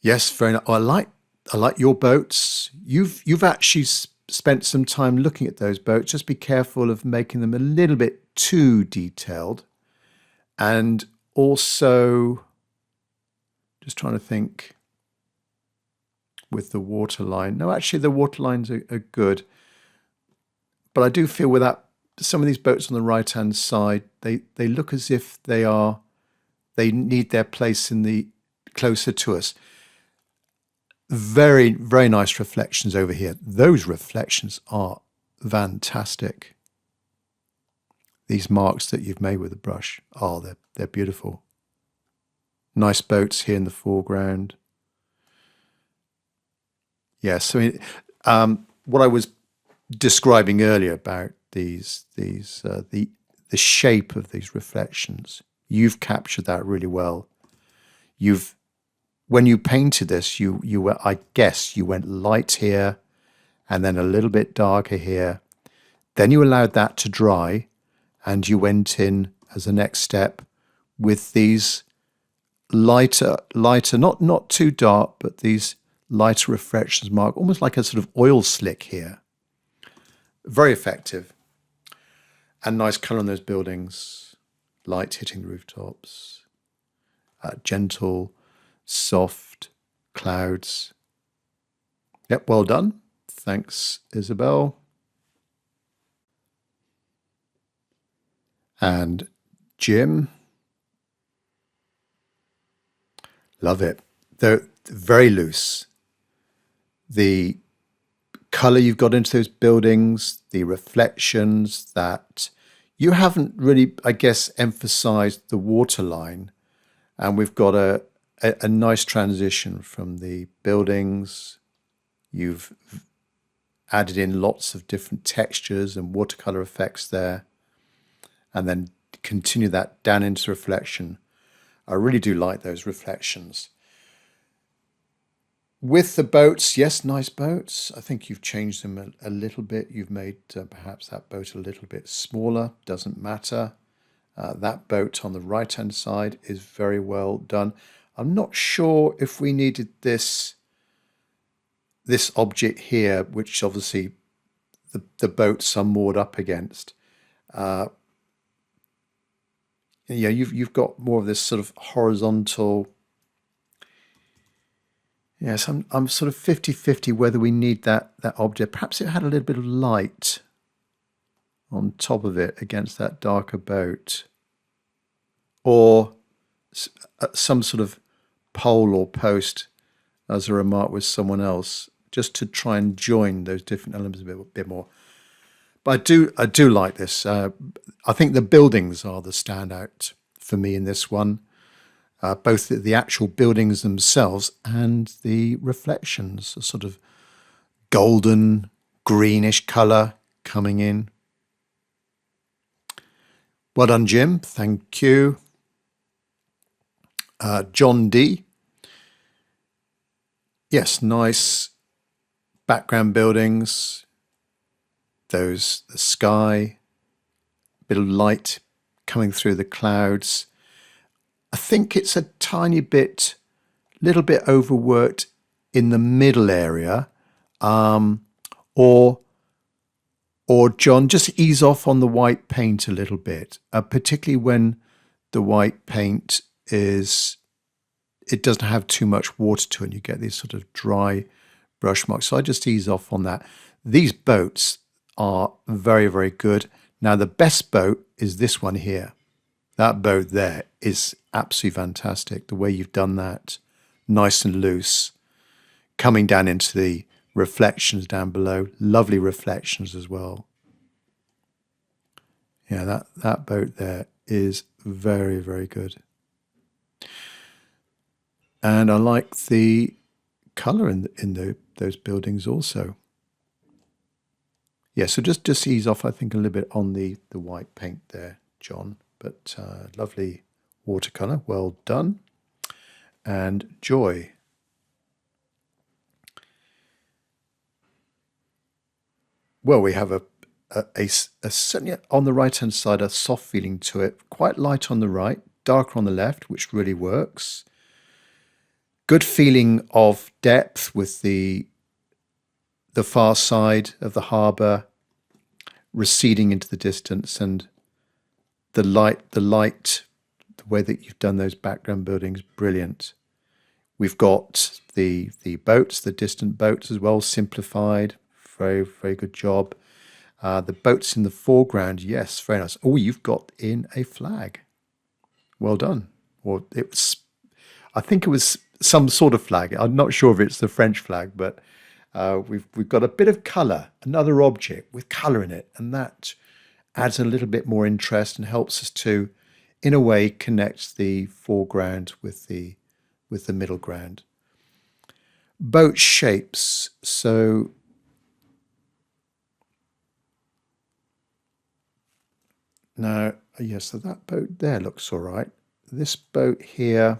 [SPEAKER 1] Yes, very nice. Oh, I like your boats. You've actually spent some time looking at those boats. Just be careful of making them a little bit too detailed. And also, just trying to think with the waterline. No, actually the waterlines are good. But I do feel with that, some of these boats on the right-hand side, they look as if they need their place in the closer to us. Very, very nice reflections over here. Those reflections are fantastic. These marks that you've made with the brush, they're beautiful. Nice boats here in the foreground. Yes, I mean, what I was describing earlier about the shape of these reflections, you've captured that really well. When you painted this, you were, I guess, you went light here, and then a little bit darker here. Then you allowed that to dry, and you went in as a next step with these lighter, not too dark, but these lighter reflections mark, almost like a sort of oil slick here. Very effective. And nice colour on those buildings. Light hitting the rooftops. Gentle, soft clouds. Yep, well done. Thanks, Isabel. And Jim. Love it. They're very loose. The colour you've got into those buildings, the reflections, that you haven't really, I guess, emphasised the waterline. And we've got a nice transition from the buildings. You've added in lots of different textures and watercolour effects there. And then continue that down into reflection. I really do like those reflections. With the boats, yes, nice boats. I think you've changed them a little bit. You've made perhaps that boat a little bit smaller. Doesn't matter. That boat on the right-hand side is very well done. I'm not sure if we needed this object here, which obviously the boats are moored up against. Yeah, you've got more of this sort of horizontal. Yes, I'm sort of 50-50 whether we need that object. Perhaps it had a little bit of light on top of it against that darker boat, or some sort of pole or post as a remark with someone else, just to try and join those different elements a bit more. But I do like this. I think the buildings are the standout for me in this one. Both the actual buildings themselves and the reflections, a sort of golden, greenish colour coming in. Well done, Jim. Thank you. John D. Yes, nice background buildings. The sky, bit of light coming through the clouds. I think it's a little bit overworked in the middle area. Or John, just ease off on the white paint a little bit, particularly when the white paint it doesn't have too much water to it and you get these sort of dry brush marks. So I just ease off on that. These boats are very, very good. Now, the best boat is this one here. That boat there is absolutely fantastic. The way you've done that, nice and loose, coming down into the reflections down below. Lovely reflections as well. Yeah, that boat there is very, very good. And I like the colour in those buildings also. Yeah, so just ease off, I think, a little bit on the white paint there, John. But lovely watercolour, well done. And Joy. Well, we have a certainly on the right-hand side, a soft feeling to it. Quite light on the right, darker on the left, which really works. Good feeling of depth with the far side of the harbour receding into the distance, and the way that you've done those background buildings, brilliant. We've got the boats, the distant boats as well, simplified. Very, very good job. The boats in the foreground, yes, very nice. Oh, you've got in a flag. Well done. Or I think it was some sort of flag. I'm not sure if it's the French flag, but we've got a bit of colour, another object with colour in it, and that adds a little bit more interest and helps us to, in a way, connect the foreground with the middle ground. Boat shapes. So now, yes, so that boat there looks all right. This boat here,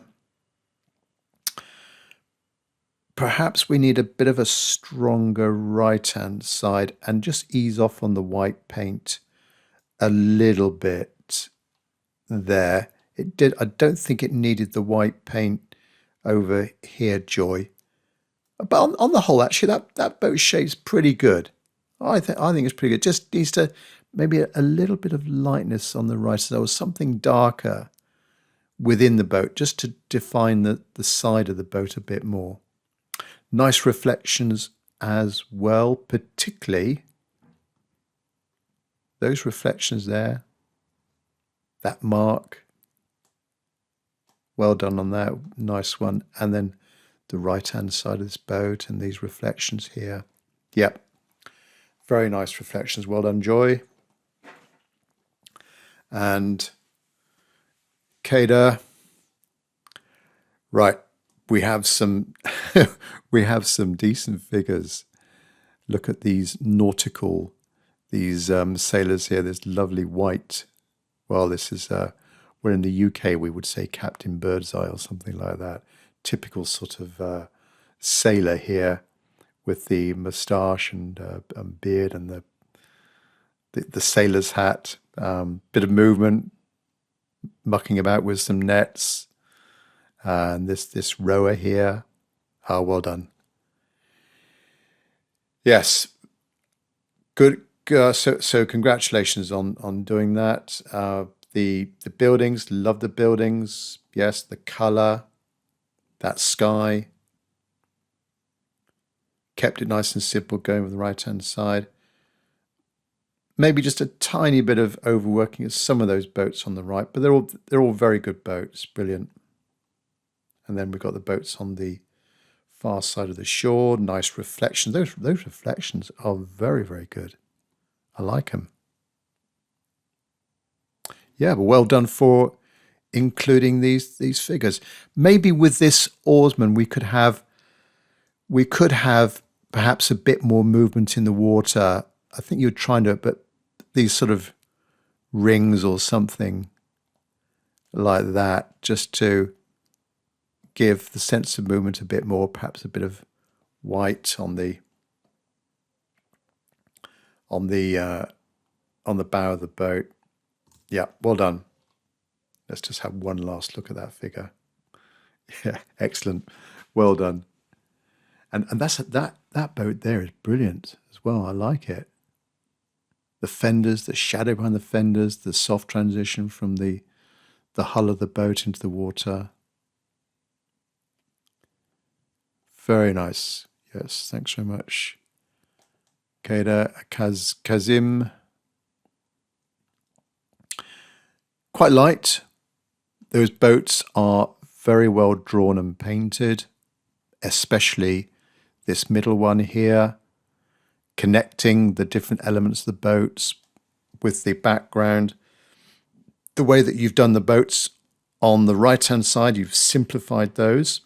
[SPEAKER 1] perhaps we need a bit of a stronger right-hand side and just ease off on the white paint a little bit there. I don't think it needed the white paint over here, Joy. But on the whole, actually, that boat shape's pretty good. I think it's pretty good. Just needs to maybe a little bit of lightness on the right side, or something darker within the boat, just to define the side of the boat a bit more. Nice reflections as well, particularly those reflections there, that mark. Well done on that, nice one. And then the right-hand side of this boat and these reflections here. Yep, very nice reflections. Well done, Joy. And Kada. Right, we have some decent figures. Look at these nautical, these sailors here. This lovely white. Well, this is we're in the UK. We would say Captain Birdseye or something like that. Typical sort of sailor here, with the moustache and beard and the sailor's hat. Bit of movement, mucking about with some nets. And this rower here. Oh, well done. Yes, good. So congratulations on doing that. The buildings, love the buildings. Yes, the colour, that sky. Kept it nice and simple, going with the right-hand side. Maybe just a tiny bit of overworking of some of those boats on the right, but they're all very good boats. Brilliant. And then we've got the boats on the far side of the shore. Nice reflections. Those reflections are very, very good. I like them. Yeah, but well done for including these figures. Maybe with this oarsman we could have perhaps a bit more movement in the water. I think you're trying to, but these sort of rings or something like that, just to give the sense of movement a bit more, perhaps a bit of white on the bow of the boat. Yeah, well done. Let's just have one last look at that figure. Yeah, excellent. Well done. And that boat there is brilliant as well. I like it. The fenders, the shadow behind the fenders, the soft transition from the hull of the boat into the water. Very nice. Yes, thanks very much. Kazim. Quite light. Those boats are very well drawn and painted, especially this middle one here, connecting the different elements of the boats with the background. The way that you've done the boats on the right-hand side, you've simplified those.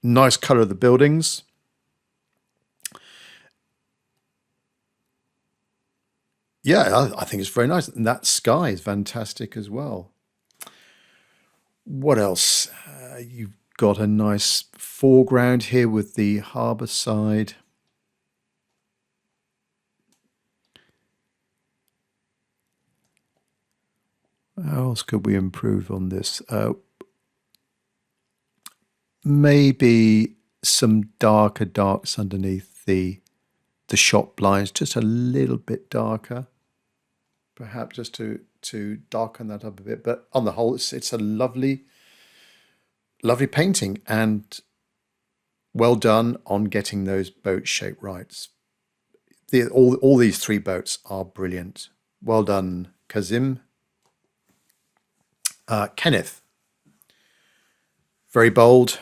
[SPEAKER 1] Nice colour of the buildings. Yeah, I think it's very nice. And that sky is fantastic as well. What else? You've got a nice foreground here with the harbour side. How else could we improve on this? Maybe some darks underneath the shop blinds, just a little bit darker. Perhaps just to darken that up a bit. But on the whole, it's a lovely painting, and well done on getting those boat shape right. All these three boats are brilliant. Well done, Kazim. Kenneth. Very bold.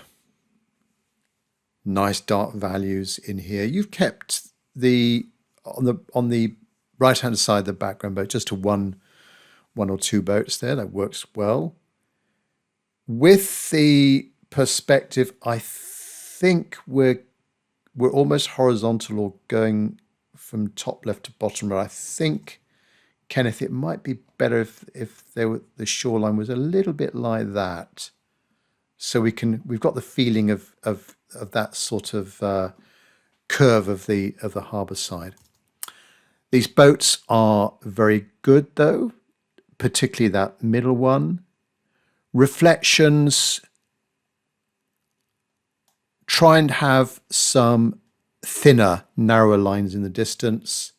[SPEAKER 1] Nice dark values in here. You've kept on the right hand side the background boat just to one or two boats there. That works well. With the perspective, I think we're almost horizontal or going from top left to bottom right. I think, Kenneth, it might be better if the shoreline was a little bit like that, so we've got the feeling of that sort of curve of the harbour side. These boats are very good though, particularly that middle one. Reflections, try and have some thinner, narrower lines in the distance.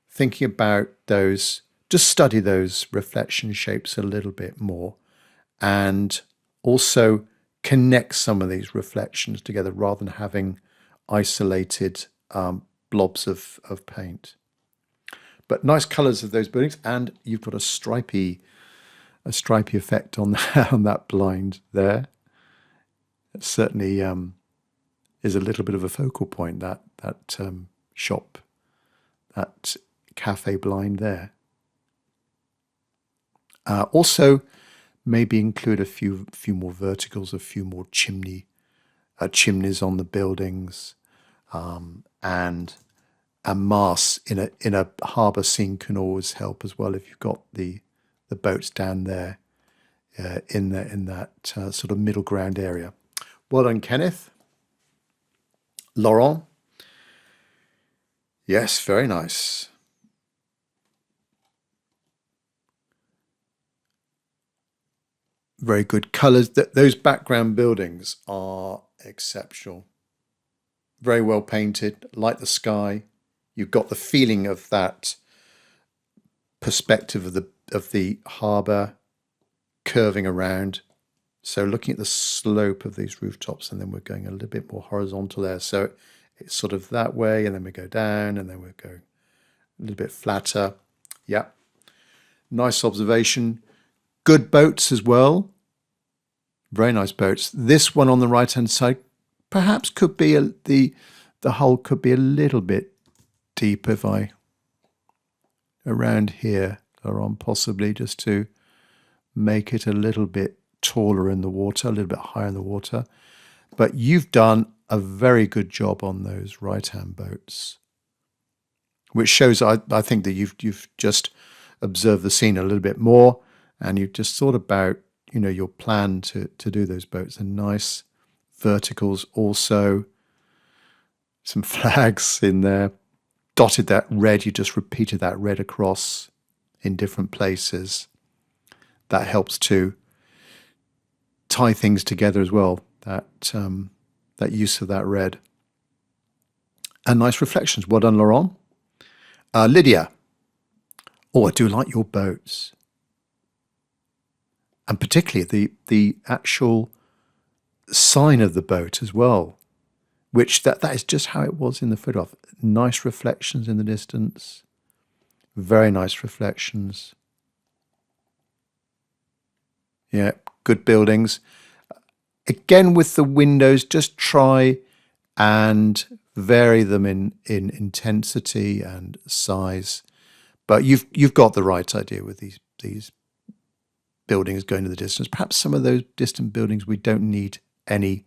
[SPEAKER 1] Thinking about those, just study those reflection shapes a little bit more, and also connect some of these reflections together rather than having isolated blobs of paint. But nice colours of those buildings, and you've got a stripy effect on that blind there. It certainly is a little bit of a focal point, that shop, that cafe blind there. Also, maybe include a few more verticals, a few more chimneys on the buildings, and a mass in a harbour scene can always help as well if you've got the boats down there in that sort of middle ground area. Well done, Kenneth. Laurent. Yes, very nice. Very good colours. Those background buildings are exceptional. Very well painted, like the sky. You've got the feeling of that perspective of the harbour curving around. So looking at the slope of these rooftops, and then we're going a little bit more horizontal there. So it's sort of that way, and then we go down, and then we go a little bit flatter. Yeah. Nice observation. Good boats as well. Very nice boats. This one on the right-hand side perhaps could be the hull could be a little bit deep if I around here, Laurent, possibly just to make it a little bit taller in the water, a little bit higher in the water. But you've done a very good job on those right-hand boats, which shows, I think, that you've just observed the scene a little bit more, and you've just thought about, your plan to do those boats. And nice verticals also, some flags in there, dotted that red, you just repeated that red across in different places. That helps to tie things together as well, that use of that red. And nice reflections. Well done, Laurent. Lydia. Oh, I do like your boats. And particularly the actual sign of the boat as well, which that is just how it was in the photograph. Nice reflections in the distance. Very nice reflections. Yeah, good buildings. Again, with the windows, just try and vary them in intensity and size. But you've got the right idea with these buildings going to the distance. Perhaps some of those distant buildings, we don't need any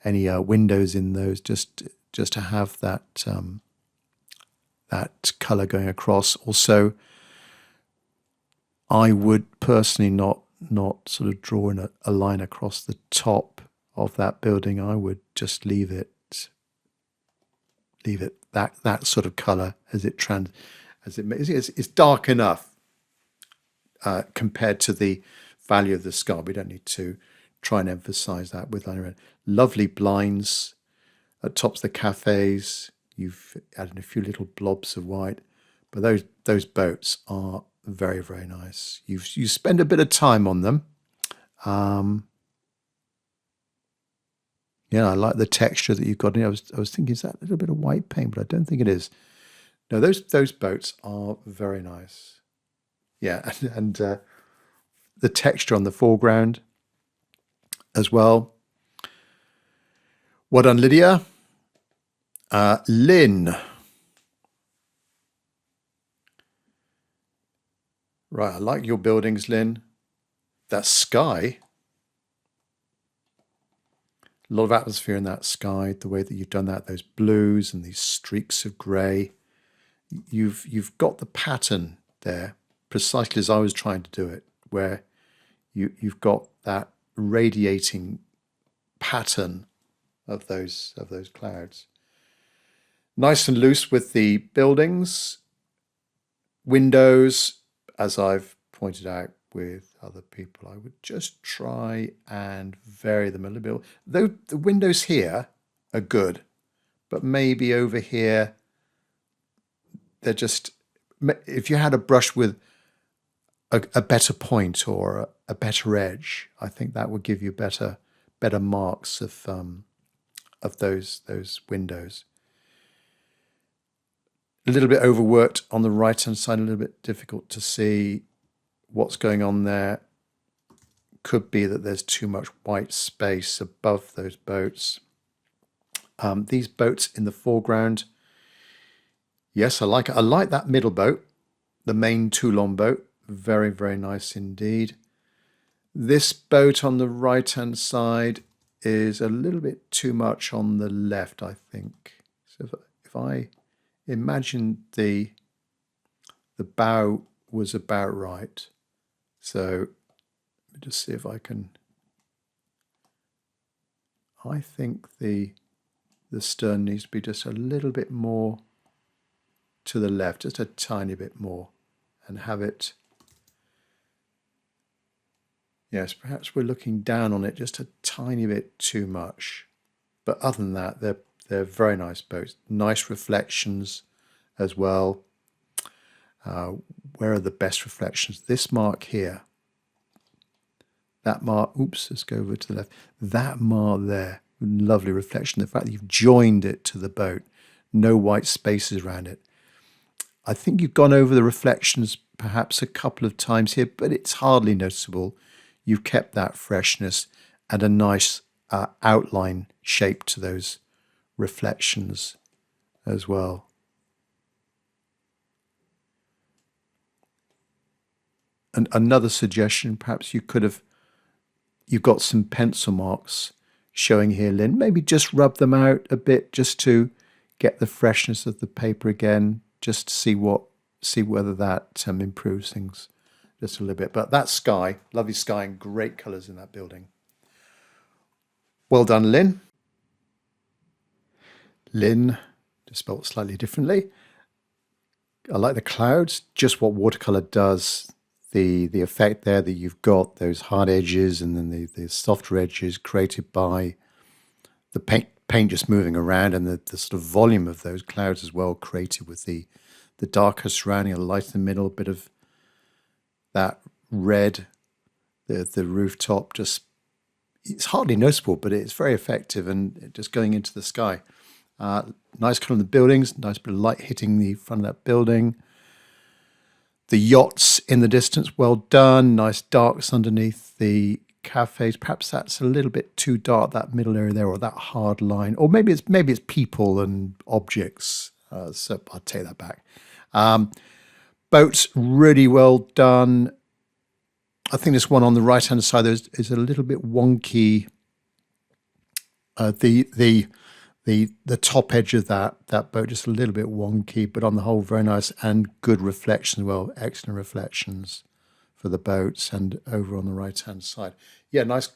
[SPEAKER 1] windows in those, just to have that that colour going across. Also, I would personally not sort of draw in a line across the top of that building. I would just leave it that sort of colour as it it's dark enough compared to the value of the sky. We don't need to try and emphasise that with line red. Lovely blinds at tops of the cafes. You've added a few little blobs of white, but those boats are very, very nice. You spend a bit of time on them. Yeah, I like the texture that you've got in. I was thinking, is that a little bit of white paint? But I don't think it is. No, those boats are very nice. Yeah, and the texture on the foreground as well. Well done, Lydia. Lynn. Right, I like your buildings, Lynn. That sky. A lot of atmosphere in that sky, the way that you've done that, those blues and these streaks of grey. You've got the pattern there, precisely as I was trying to do it, where you've got that radiating pattern of those clouds. Nice and loose with the buildings, windows, as I've pointed out with other people. I would just try and vary them a little bit. Though the windows here are good, but maybe over here, they're just, if you had a brush with a better point or a better edge, I think that would give you better marks of those windows. A little bit overworked on the right-hand side, a little bit difficult to see what's going on there. Could be that there's too much white space above those boats. These boats in the foreground, yes, I like it. I like that middle boat, the main Toulon boat. Very, very nice indeed. This boat on the right-hand side is a little bit too much on the left, I think. So if I imagine the bow was about right. So let me just see if I can. I think the stern needs to be just a little bit more to the left, just a tiny bit more, and have it. Yes, perhaps we're looking down on it just a tiny bit too much. But other than that, they're very nice boats. Nice reflections as well. Where are the best reflections? This mark here. That mark, oops, let's go over to the left. That mark there, lovely reflection. The fact that you've joined it to the boat. No white spaces around it. I think you've gone over the reflections perhaps a couple of times here, but it's hardly noticeable. You've kept that freshness and a nice outline shape to those reflections as well. another suggestion, perhaps you've got some pencil marks showing here, Lynn. Maybe just rub them out a bit just to get the freshness of the paper again, just to see whether that improves things just a little bit. But that sky, lovely sky and great colours in that building. Well done, Lynn. Lynn, just spelled slightly differently. I like the clouds, just what watercolour does. The effect there that you've got, those hard edges and then the softer edges created by the paint just moving around, and the sort of volume of those clouds as well, created with the darker surrounding, a light in the middle, a bit of that red, the rooftop, just, it's hardly noticeable, but it's very effective and just going into the sky. Nice colour in the buildings, nice bit of light hitting the front of that building. The yachts in the distance, well done. Nice darks underneath the cafes. Perhaps that's a little bit too dark, that middle area there, or that hard line. Or maybe it's people and objects. So I'll take that back. Boats, really well done. I think this one on the right-hand side is a little bit wonky. The top edge of that boat just a little bit wonky, but on the whole very nice and good reflections as well. Excellent reflections for the boats and over on the right hand side. Yeah, nice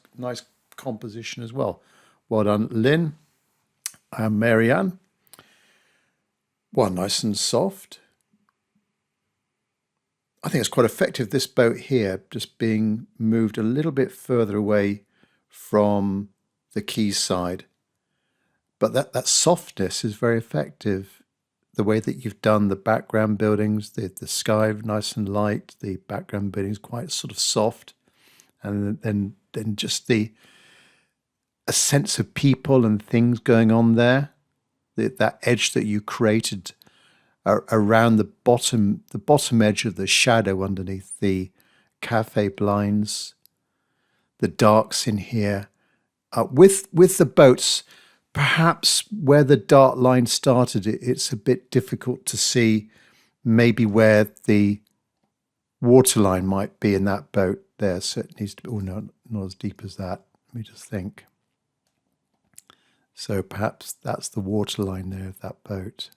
[SPEAKER 1] composition as well. Well done, Lynn and Marianne. Well, nice and soft. I think it's quite effective, this boat here, just being moved a little bit further away from the quayside. But that softness is very effective. The way that you've done the background buildings, the sky nice and light, the background buildings quite sort of soft, and then just a sense of people and things going on there. That edge that you created around the bottom edge of the shadow underneath the cafe blinds, the darks in here, with the boats. Perhaps where the dark line started, it's a bit difficult to see maybe where the waterline might be in that boat there. So it needs to be, not as deep as that. Let me just think. So perhaps that's the waterline there of that boat.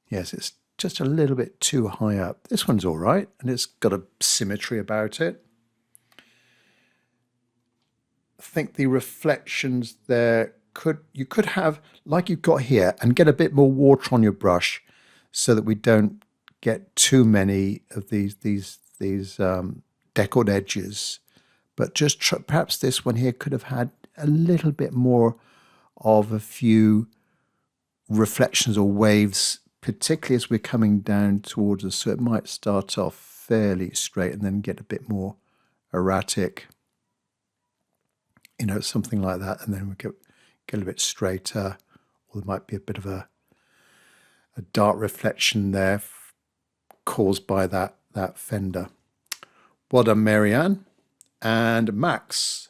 [SPEAKER 1] Yes, it's just a little bit too high up. This one's all right, and it's got a symmetry about it. I think the reflections there you could have, like you've got here, and get a bit more water on your brush so that we don't get too many of these deckled edges. But just perhaps this one here could have had a little bit more of a few reflections or waves, particularly as we're coming down towards us. So it might start off fairly straight and then get a bit more erratic. Something like that, and then we get a bit straighter, or there might be a bit of a dark reflection there caused by that fender. Well done, Marianne and Max.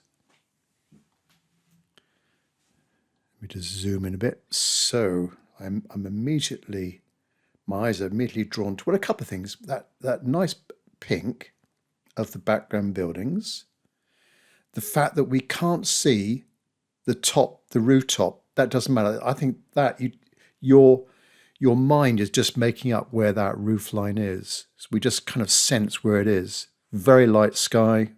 [SPEAKER 1] Let me just zoom in a bit. So I'm immediately, my eyes are immediately drawn to, well, a couple of things. That nice pink of the background buildings. The fact that we can't see the rooftop, that doesn't matter. I think that your mind is just making up where that roof line is. So we just kind of sense where it is. Very light sky,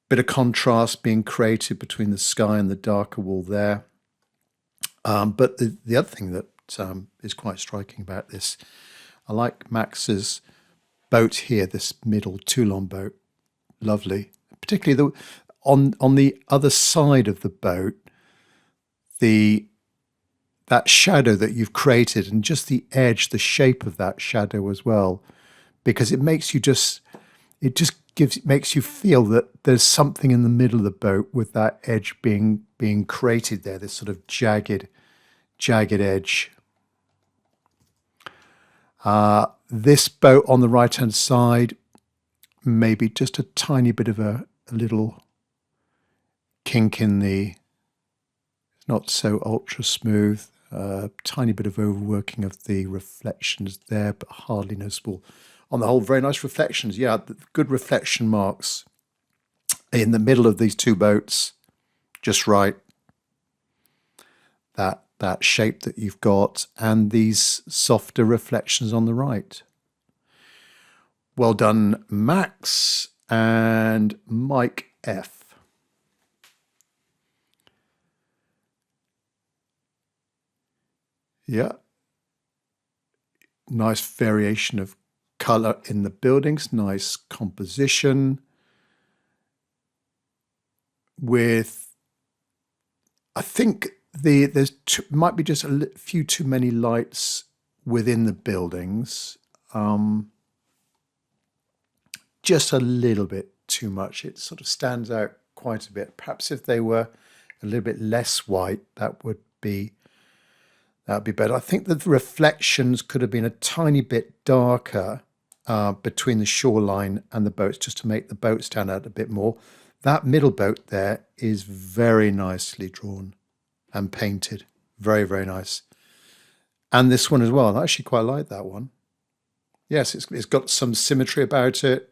[SPEAKER 1] bit of contrast being created between the sky and the darker wall there. But the other thing that is quite striking about this, I like Max's boat here, this middle Toulon boat. Lovely. Particularly on the other side of the boat, that shadow that you've created, and just the edge, the shape of that shadow as well, because it makes you makes you feel that there's something in the middle of the boat with that edge being created there, this sort of jagged edge. This boat on the right hand side, maybe just a tiny bit of a little kink in it's not so ultra smooth. Tiny bit of overworking of the reflections there, but hardly noticeable. On the whole, very nice reflections. Yeah, good reflection marks in the middle of these two boats. Just right. That shape that you've got, and these softer reflections on the right. Well done, Max and Mike F. Yeah. Nice variation of colour in the buildings, nice composition with, I think might be just a few too many lights within the buildings. Just a little bit too much. It sort of stands out quite a bit. Perhaps if they were a little bit less white, that would be better. I think that the reflections could have been a tiny bit darker between the shoreline and the boats, just to make the boat stand out a bit more. That middle boat there is very nicely drawn and painted. Very, very nice. And this one as well. I actually quite like that one. Yes, it's got some symmetry about it.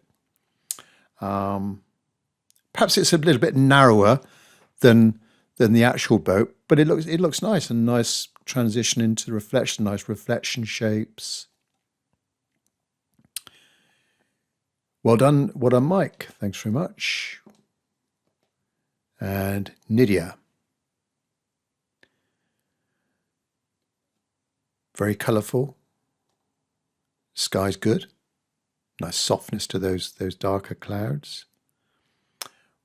[SPEAKER 1] Perhaps it's a little bit narrower than the actual boat, but it looks nice, and nice transition into the reflection, nice reflection shapes. Well done, Mike. Thanks very much. And Nydia. Very colourful. Sky's good. Nice softness to those darker clouds.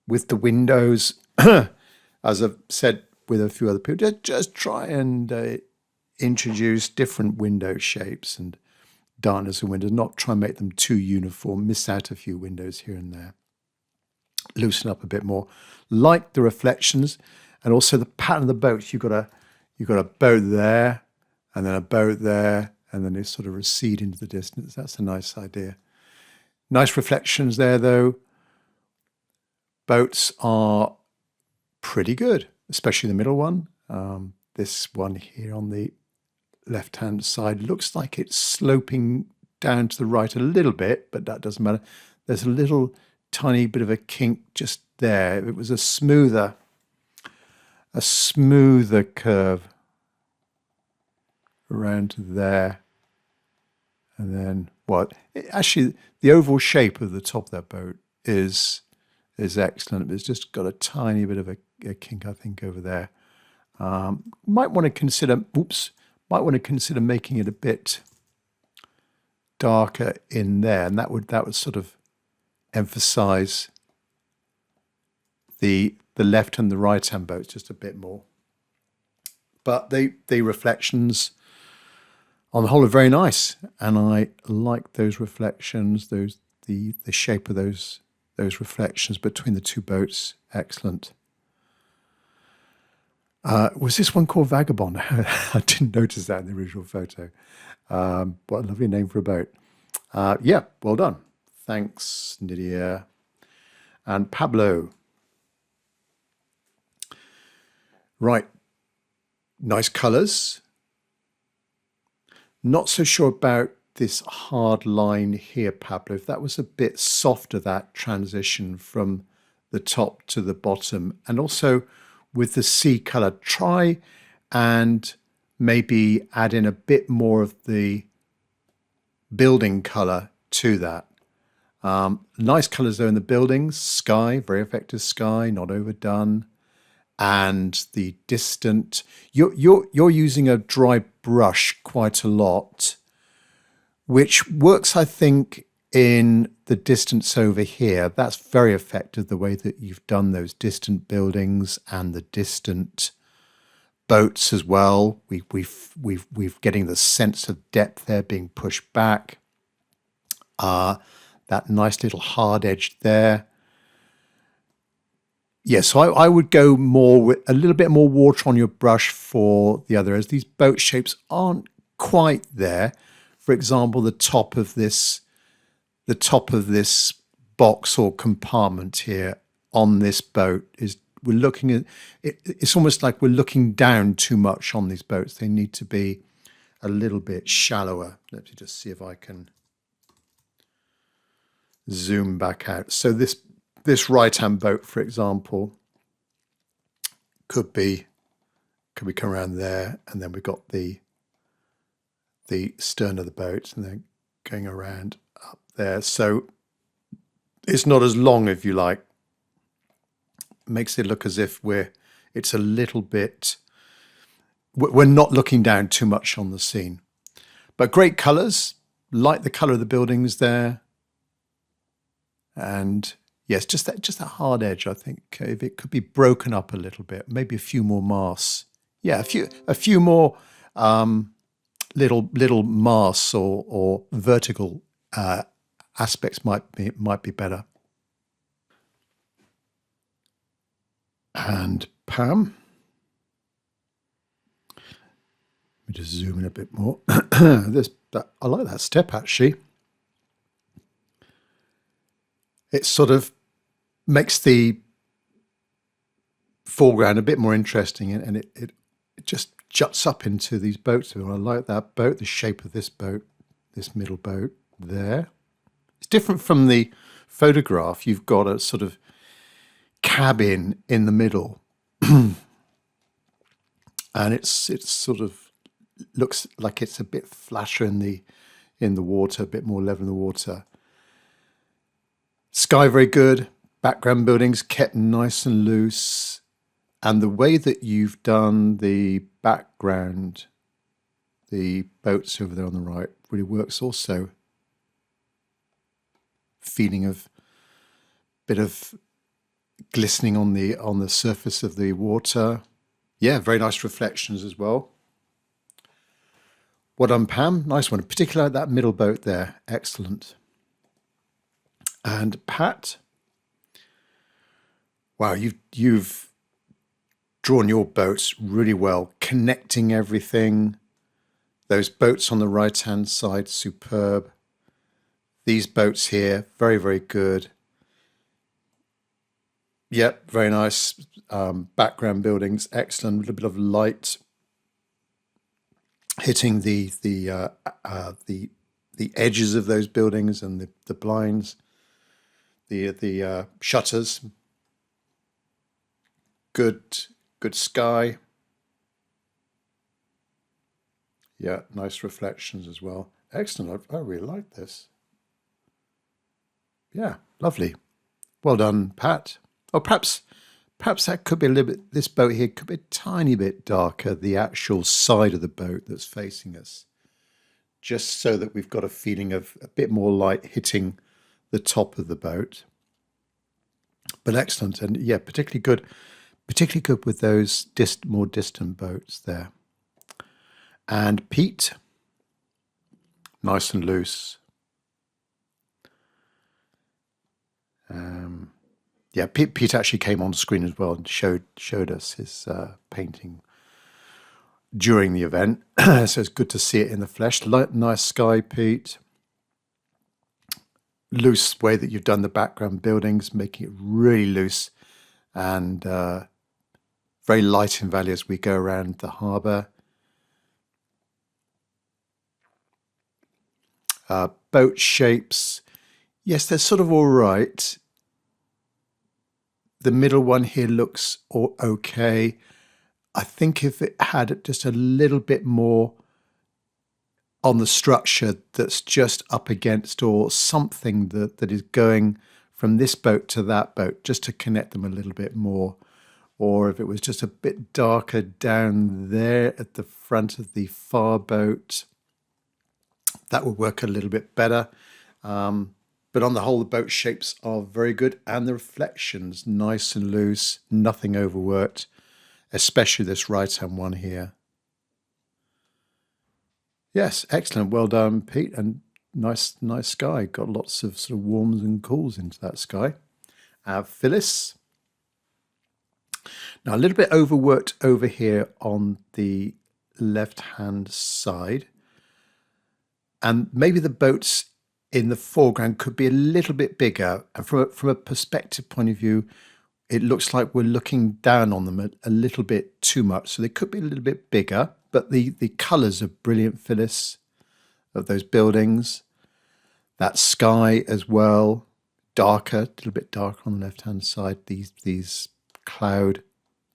[SPEAKER 1] With the windows, as I've said with a few other people, just try and introduce different window shapes and darkness of windows. Not try and make them too uniform. Miss out a few windows here and there. Loosen up a bit more. Like the reflections and also the pattern of the boats. You've got a boat there, and then a boat there, and then they sort of recede into the distance. That's a nice idea. Nice reflections there, though. Boats are pretty good, especially the middle one. This one here on the left-hand side looks like it's sloping down to the right a little bit, but that doesn't matter. There's a little tiny bit of a kink just there. If it was a smoother curve around to there, and then actually the oval shape of the top of that boat is excellent. It's just got a tiny bit of a kink, I think, over there. Might want to consider making it a bit darker in there, and that would sort of emphasize the left and the right hand boats just a bit more. But the reflections on the whole are very nice, and I like those reflections. The shape of those reflections between the two boats, excellent. Was this one called Vagabond? I didn't notice that in the original photo. What a lovely name for a boat. Yeah, well done. Thanks, Nydia. And Pablo. Right, nice colours. Not so sure about this hard line here, Pablo. If that was a bit softer, that transition from the top to the bottom, and also with the sea colour, try and maybe add in a bit more of the building colour to that. Nice colours though in the buildings. Sky, very effective sky, not overdone. And the distant, you're using a dry brush quite a lot, which works, I think, in the distance over here. That's very effective, the way that you've done those distant buildings and the distant boats as well. We've getting the sense of depth there being pushed back. That nice little hard edge there. Yeah, so I would go more with a little bit more water on your brush for the other, as these boat shapes aren't quite there. For example, the top of this box or compartment here on this boat is we're looking at it, it's almost like we're looking down too much on these boats. They need to be a little bit shallower. Let me just see if I can zoom back out. So this right-hand boat, for example, could be come around there, and then we've got the stern of the boat, and then going around up there. So it's not as long, if you like. Makes it look as if it's a little bit, we're not looking down too much on the scene. But great colours, like the colour of the buildings there. And yes, just that hard edge, I think. If it could be broken up a little bit, maybe a few more masts. Yeah, a few more little masts or vertical aspects might be better. And Pam, let me just zoom in a bit more. I like that step, actually. It sort of makes the foreground a bit more interesting, and it just juts up into these boats. I like that boat, the shape of this boat, this middle boat there. It's different from the photograph. You've got a sort of cabin in the middle, and it's sort of looks like it's a bit flatter in the water, a bit more level in the water. Sky very good, background buildings kept nice and loose, and the way that you've done the background, the boats over there on the right, really works also. Feeling of bit of glistening on the surface of the water. Yeah, very nice reflections as well. Well done, Pam. Nice one. Particularly that middle boat there. Excellent. And Pat, wow, you've drawn your boats really well, connecting everything. Those boats on the right-hand side, superb. These boats here, very, very good. Yep, very nice. Background buildings, excellent. A little bit of light hitting the edges of those buildings and the blinds, the shutters. Good sky. Yeah, nice reflections as well. Excellent. I really like this. Yeah, lovely. Well done, Pat. Oh, perhaps that could be a little bit, this boat here could be a tiny bit darker, the actual side of the boat that's facing us, just so that we've got a feeling of a bit more light hitting the top of the boat. But excellent, and yeah, particularly good with those more distant boats there. And Pete, nice and loose. Yeah, Pete actually came on screen as well and showed us his painting during the event. So it's good to see it in the flesh. Nice sky, Pete. Loose way that you've done the background buildings, making it really loose and very light in value as we go around the harbour. Boat shapes, yes, they're sort of all right. The middle one here looks okay. I think if it had just a little bit more on the structure that's just up against, or something that is going from this boat to that boat, just to connect them a little bit more. Or if it was just a bit darker down there at the front of the far boat, that would work a little bit better. But on the whole, the boat shapes are very good, and the reflections nice and loose, nothing overworked, especially this right-hand one here. Yes, excellent. Well done, Pete, and nice sky. Got lots of sort of warms and cools into that sky. Phyllis. Now, a little bit overworked over here on the left-hand side. And maybe the boats in the foreground could be a little bit bigger. And from a perspective point of view, it looks like we're looking down on them a little bit too much. So they could be a little bit bigger, but the colours are brilliant, Phyllis, of those buildings. That sky as well, darker, a little bit darker on the left-hand side. These cloud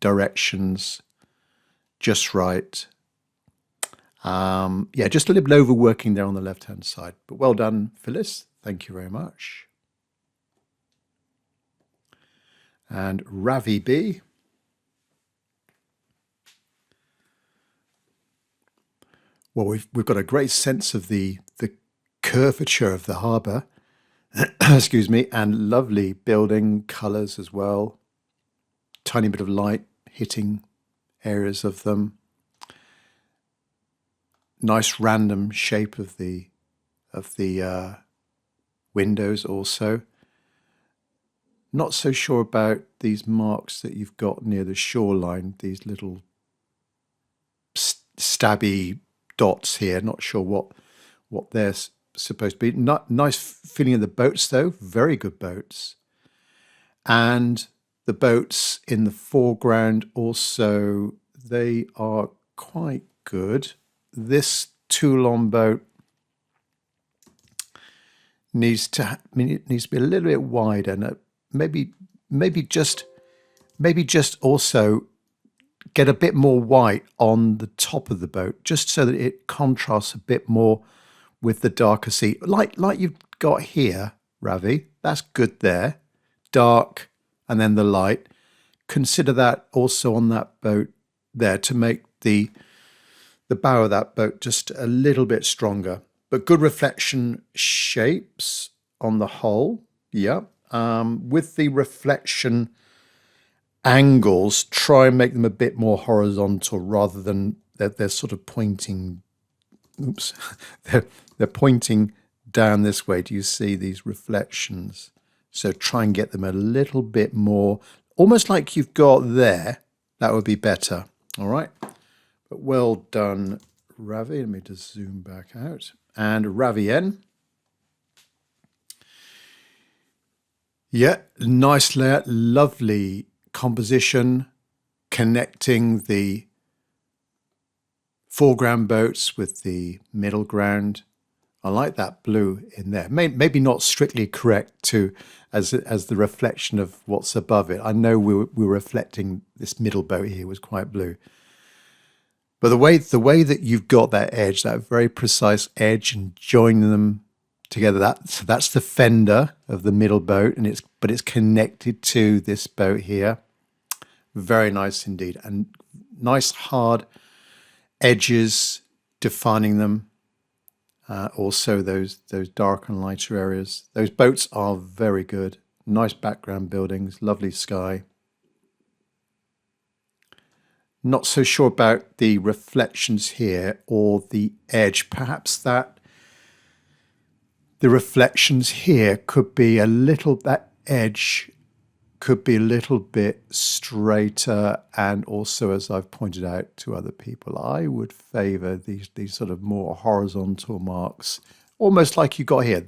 [SPEAKER 1] directions, just right. Yeah, just a little bit overworking there on the left-hand side. But well done, Phyllis. Thank you very much. And Ravi B. Well, we've got a great sense of the curvature of the harbour, excuse me, and lovely building colours as well. Tiny bit of light hitting areas of them. Nice random shape of the windows also. Not so sure about these marks that you've got near the shoreline, these little stabby dots here. Not sure what they're supposed to be. Nice feeling of the boats though, very good boats. And the boats in the foreground also, they are quite good. This Toulon boat needs to be a little bit wider, and maybe just also get a bit more white on the top of the boat, just so that it contrasts a bit more with the darker sea, like you've got here, Ravi. That's good there, dark and then the light. Consider that also on that boat there to make the bow of that boat just a little bit stronger. But good reflection shapes on the whole, yeah. With the reflection angles, try and make them a bit more horizontal rather than they're sort of pointing. Oops, they're pointing down this way. Do you see these reflections? So try and get them a little bit more, almost like you've got there. That would be better. All right. But well done, Ravi. Let me just zoom back out. And Ravienne. Yeah, nice layout, lovely composition, connecting the foreground boats with the middle ground. I like that blue in there. Maybe not strictly correct as the reflection of what's above it. I know we were reflecting this middle boat here was quite blue. But the way that you've got that edge, that very precise edge, and joining them together, that's the fender of the middle boat, but it's connected to this boat here. Very nice indeed, and nice hard edges defining them. Also those dark and lighter areas. Those boats are very good. Nice background buildings, lovely sky. Not so sure about the reflections here or the edge. Perhaps that the reflections here could be that edge could be a little bit straighter, and also, as I've pointed out to other people, I would favour these sort of more horizontal marks, almost like you got here.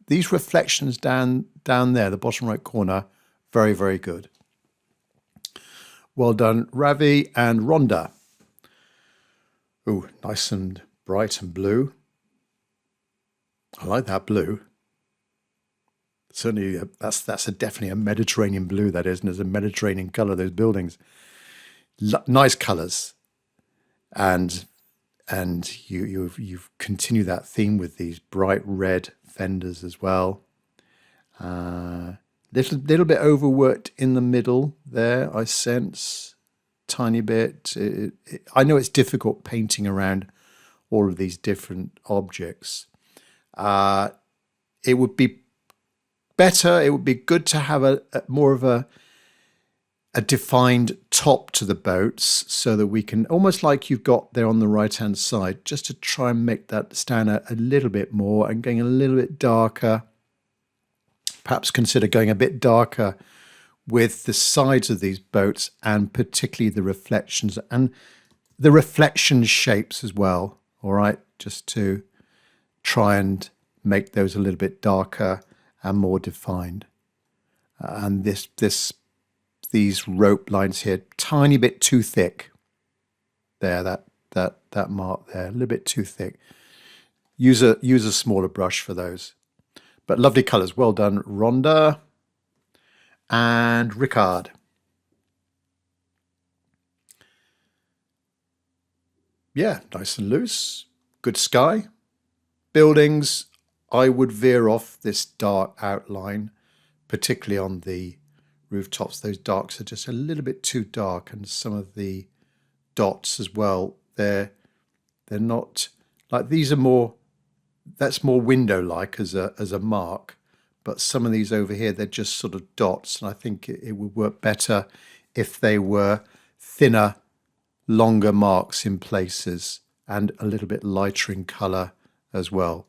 [SPEAKER 1] These reflections down there, the bottom right corner, very, very good. Well done, Ravi and Rhonda. Oh, nice and bright and blue. I like that blue. Certainly, that's definitely a Mediterranean blue, that is, and there's a Mediterranean colour, those buildings. Nice colours. And you've continued that theme with these bright red fenders as well. Little bit overworked in the middle there, I sense. Tiny bit. I know it's difficult painting around all of these different objects. It would be better, it would be good to have a more of a defined top to the boats, so that we can, almost like you've got there on the right hand side, just to try and make that stand out a little bit more and going a little bit darker. Perhaps consider going a bit darker with the sides of these boats, and particularly the reflections and the reflection shapes as well. All right, just to try and make those a little bit darker and more defined. And this these rope lines here, tiny bit too thick. There, that mark there, a little bit too thick. Use a smaller brush for those. But lovely colours. Well done, Rhonda and Ricard. Yeah, nice and loose. Good sky. Buildings, I would veer off this dark outline, particularly on the rooftops. Those darks are just a little bit too dark, and some of the dots as well, they're not like, these are more, that's more window-like as a mark, but some of these over here, they're just sort of dots, and I think it would work better if they were thinner, longer marks in places and a little bit lighter in colour as well.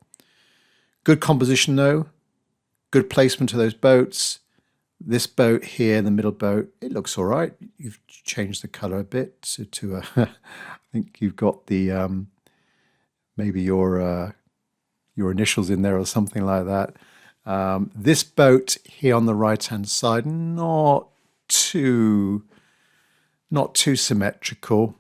[SPEAKER 1] Good composition though, good placement of those boats. This boat here, the middle boat, it looks all right. You've changed the colour a bit to I think you've got the maybe your initials in there or something like that. This boat here on the right hand side, not too symmetrical.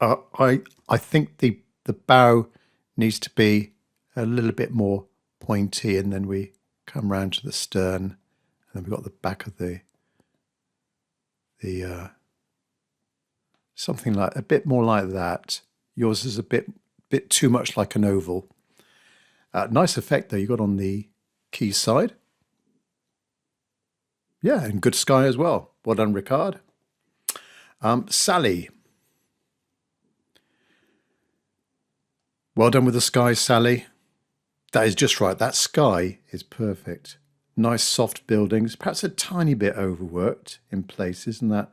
[SPEAKER 1] I think the bow needs to be a little bit more pointy, and then we come round to the stern, and then we've got the back of the something like a bit more like that. Yours is a bit too much like an oval. Nice effect though you got on the quay side. Yeah, and good sky as well. Well done, Ricard. Sally. Well done with the sky, Sally. That is just right. That sky is perfect. Nice soft buildings, perhaps a tiny bit overworked in places, and that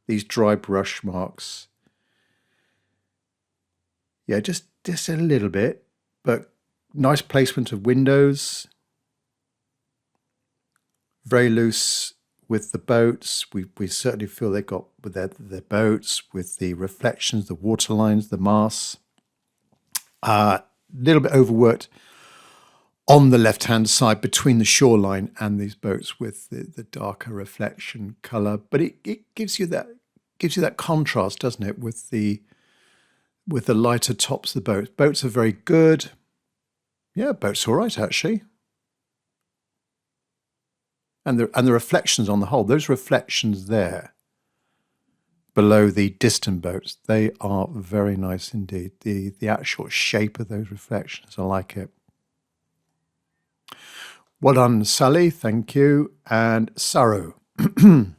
[SPEAKER 1] these dry brush marks. Yeah, just a little bit, but nice placement of windows. Very loose with the boats. We certainly feel they got with their boats, with the reflections, the water lines, the masts. Little bit overworked on the left-hand side between the shoreline and these boats with the darker reflection colour. But it gives you that contrast, doesn't it, with the lighter tops of the boats. Boats are very good. Yeah, boats are all right actually. And the reflections on the whole, those reflections there below the distant boats, they are very nice indeed. The actual shape of those reflections, I like it. Well done, Sally, thank you. And Saro. I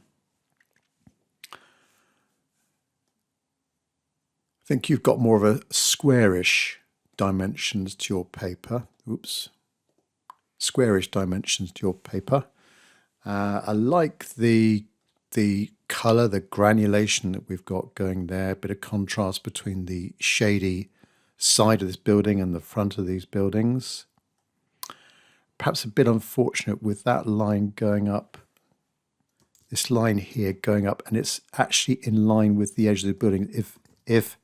[SPEAKER 1] think you've got more of a squarish dimensions to your paper. Oops. Squarish dimensions to your paper. I like the colour, the granulation that we've got going there, a bit of contrast between the shady side of this building and the front of these buildings. Perhaps a bit unfortunate with that line going up, this line here going up, and it's actually in line with the edge of the building. If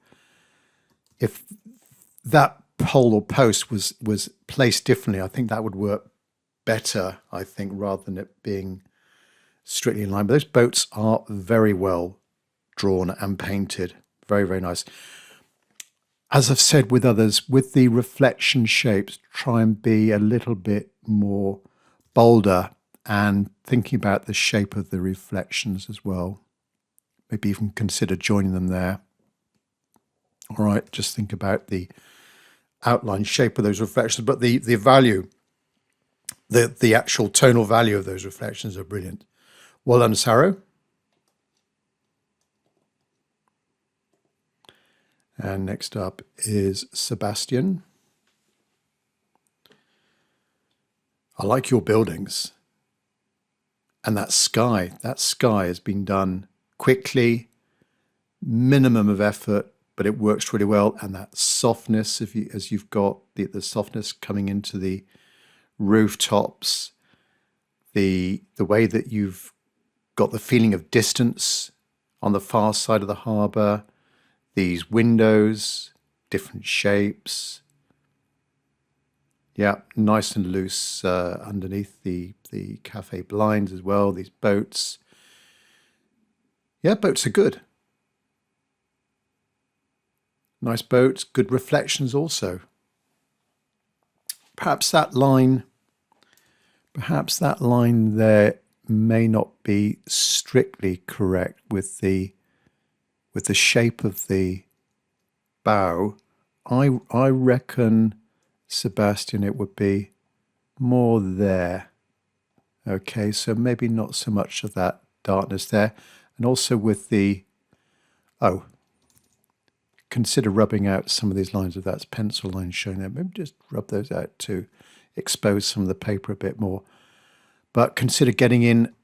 [SPEAKER 1] that pole or post was placed differently, I think that would work better, I think, rather than it being strictly in line. But those boats are very well drawn and painted. Very, very nice. As I've said with others, with the reflection shapes, try and be a little bit more bolder and thinking about the shape of the reflections as well. Maybe even consider joining them there. All right, just think about the outline shape of those reflections, but the value, the actual tonal value of those reflections are brilliant. Well done, Saro. And next up is Sebastian. I like your buildings. And that sky has been done quickly, minimum of effort, but it works really well. And that softness, as you've got the softness coming into the rooftops, the way that you've got the feeling of distance on the far side of the harbour, these windows, different shapes. Yeah, nice and loose underneath the cafe blinds as well, these boats. Yeah, boats are good. Nice boats, good reflections also. Perhaps that line there may not be strictly correct with the shape of the bow. I reckon, Sebastian, it would be more there. Okay, so maybe not so much of that darkness there. And also with the, consider rubbing out some of these lines if that's pencil lines showing there. Maybe just rub those out to expose some of the paper a bit more. But consider getting in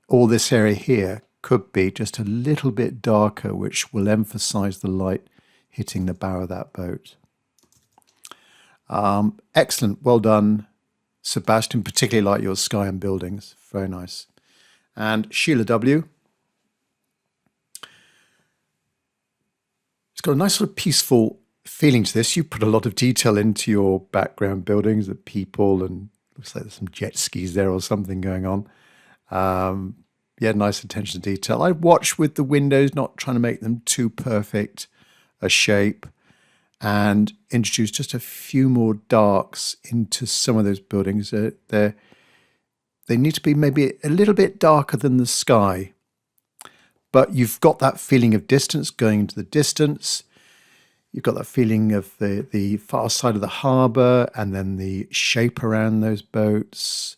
[SPEAKER 1] all this area here could be just a little bit darker, which will emphasize the light hitting the bow of that boat. Excellent. Well done, Sebastian. Particularly like your sky and buildings. Very nice. And Sheila W. It's got a nice sort of peaceful feeling to this. You put a lot of detail into your background buildings, the people, and looks like there's some jet skis there or something going on. Yeah, nice attention to detail. I watch with the windows, not trying to make them too perfect a shape, and introduce just a few more darks into some of those buildings. They need to be maybe a little bit darker than the sky, but you've got that feeling of distance going into the distance. You've got that feeling of the far side of the harbour and then the shape around those boats.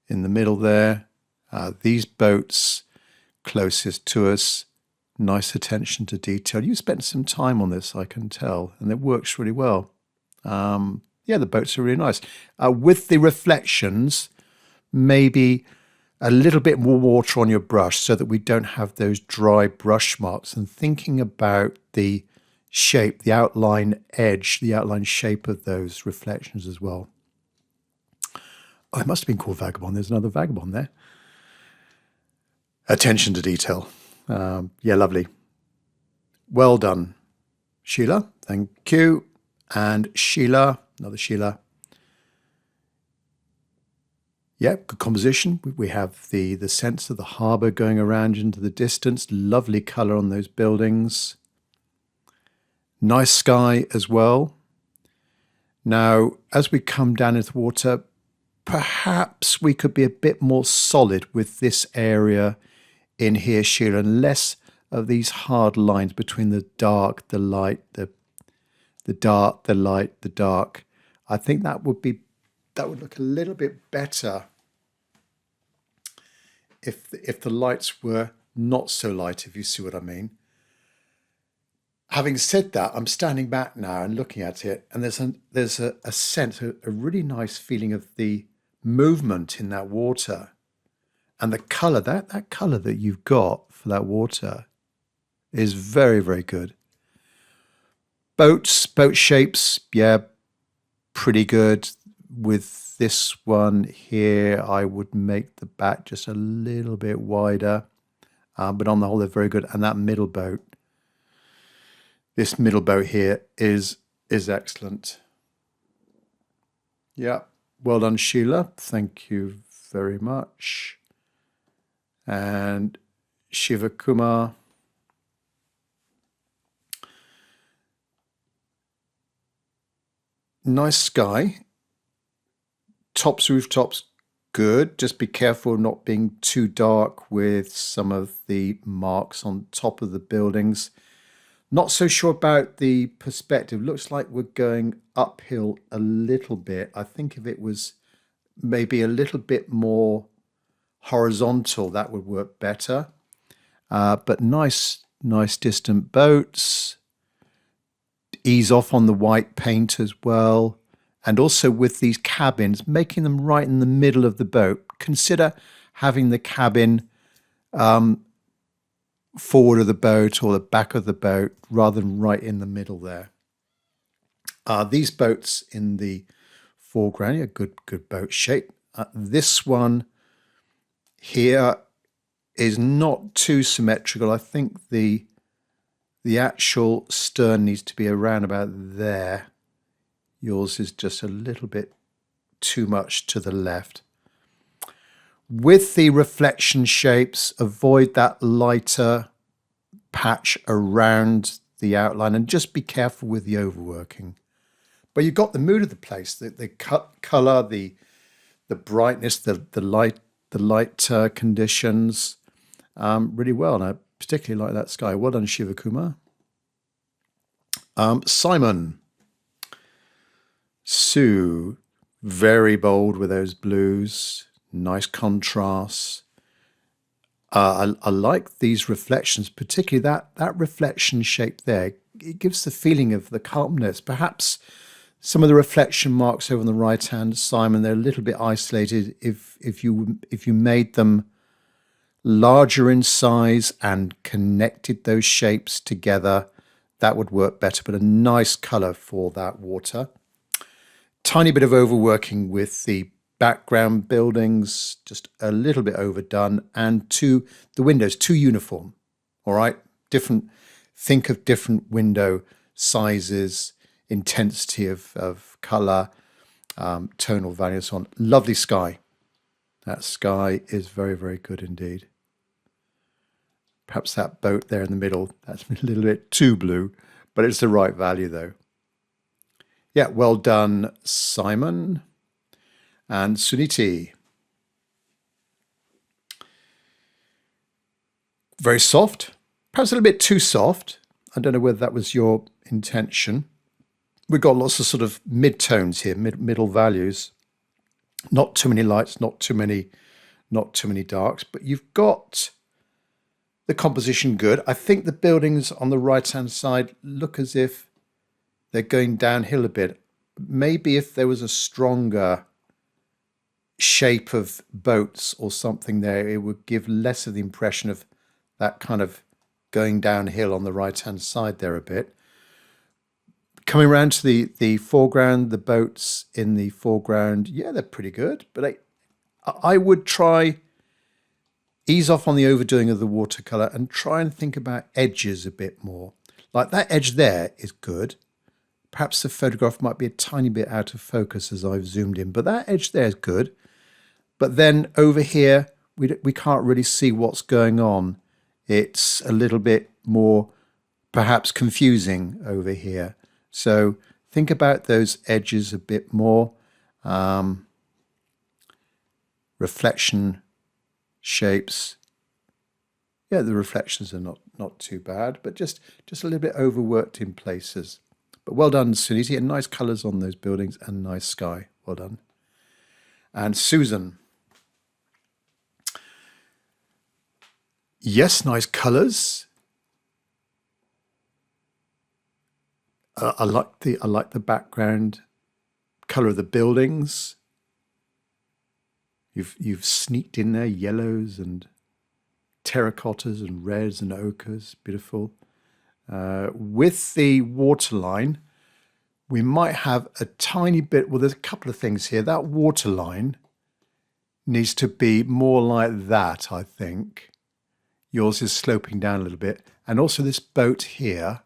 [SPEAKER 1] In the middle there, these boats closest to us, nice attention to detail. You spent some time on this, I can tell, and it works really well. Yeah, the boats are really nice. With the reflections, maybe a little bit more water on your brush so that we don't have those dry brush marks, and thinking about the shape, the outline edge, the outline shape of those reflections as well. Oh, it must have been called Vagabond. There's another Vagabond there. Attention to detail. Yeah, lovely. Well done, Sheila. Thank you. And Sheila, another Sheila. Yeah, good composition. We have the sense of the harbour going around into the distance. Lovely colour on those buildings. Nice sky as well. Now, as we come down into the water, perhaps we could be a bit more solid with this area in here, Sheila, and less of these hard lines between the dark, the light, the dark, the light, the dark. I think that would look a little bit better if the lights were not so light, if you see what I mean. Having said that, I'm standing back now and looking at it, and there's a sense, a really nice feeling of the movement in that water, and the colour, that colour that you've got for that water is very, very good. Boat shapes, yeah, pretty good. With this one here, I would make the back just a little bit wider, but on the whole, they're very good. And that middle boat, this middle boat here is excellent. Yeah, well done, Sheila. Thank you very much. And Shiva Kumar. Nice sky. Rooftops, good. Just be careful not being too dark with some of the marks on top of the buildings. Not so sure about the perspective. Looks like we're going uphill a little bit. I think if it was maybe a little bit more horizontal, that would work better. But nice distant boats. Ease off on the white paint as well. And also with these cabins, making them right in the middle of the boat. Consider having the cabin forward of the boat or the back of the boat rather than right in the middle there. These boats in the foreground are good boat shape. This one here is not too symmetrical. I think the The actual stern needs to be around about there. Yours is just a little bit too much to the left. With the reflection shapes, avoid that lighter patch around the outline and just be careful with the overworking. But you've got the mood of the place, the colour, the brightness, the light conditions really well. And I particularly like that sky. Well done, Shiva Kumar. Simon. Sue, very bold with those blues. Nice contrasts. I like these reflections, particularly that reflection shape there. It gives the feeling of the calmness. Perhaps some of the reflection marks over on the right hand, Simon, they're a little bit isolated. If you made them larger in size and connected those shapes together, that would work better. But a nice colour for that water. Tiny bit of overworking with the background buildings, just a little bit overdone, and the windows, too uniform. All right, think of different window sizes, intensity of colour, tonal value, and so on. Lovely sky. That sky is very, very good indeed. Perhaps that boat there in the middle, that's a little bit too blue, but it's the right value though. Yeah, well done, Simon. And Suniti. Very soft, perhaps a little bit too soft. I don't know whether that was your intention. We've got lots of sort of mid-tones here, middle values. Not too many lights, not too many darks, but you've got the composition good. I think the buildings on the right-hand side look as if they're going downhill a bit. Maybe if there was a stronger shape of boats or something there, it would give less of the impression of that kind of going downhill on the right-hand side there a bit. Coming around to the foreground, the boats in the foreground, yeah, they're pretty good. But I would try ease off on the overdoing of the watercolour and try and think about edges a bit more. Like that edge there is good. Perhaps the photograph might be a tiny bit out of focus as I've zoomed in, but that edge there is good. But then over here, we can't really see what's going on. It's a little bit more perhaps confusing over here. So think about those edges a bit more. Reflection shapes. Yeah, the reflections are not too bad, but just a little bit overworked in places. But well done, Suniti, and nice colours on those buildings and nice sky. Well done. And Susan. Yes, nice colours. I like the background colour of the buildings. You've sneaked in there yellows and terracottas and reds and ochres. Beautiful. With the waterline, we might have a tiny bit. Well, there's a couple of things here. That waterline needs to be more like that, I think. Yours is sloping down a little bit. And also this boat here.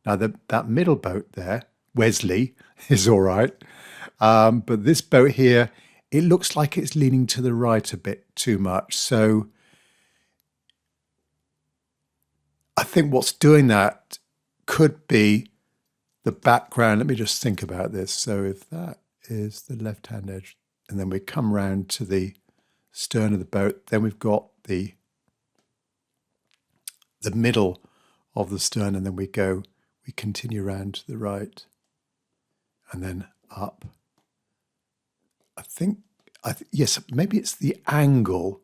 [SPEAKER 1] Now, that middle boat there, Wesley, is all right. But this boat here, it looks like it's leaning to the right a bit too much. So I think what's doing that could be the background. Let me just think about this. So if that is the left-hand edge, and then we come round to the stern of the boat, then we've got the middle of the stern, and then we continue round to the right and then up. Yes, maybe it's the angle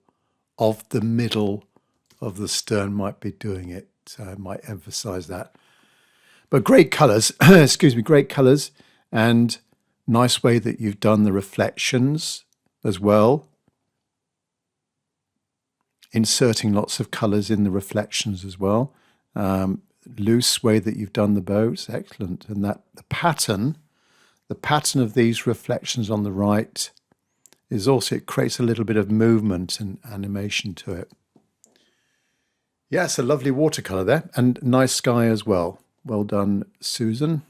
[SPEAKER 1] of the middle of the stern might be doing it. So I might emphasize that. But great colours, excuse me, great colours, and nice way that you've done the reflections as well. Inserting lots of colours in the reflections as well. Loose way that you've done the boats, excellent. And that the pattern of these reflections on the right is also, it creates a little bit of movement and animation to it. Yeah, it's a lovely watercolor there, and nice sky as well. Well done, Suzanne.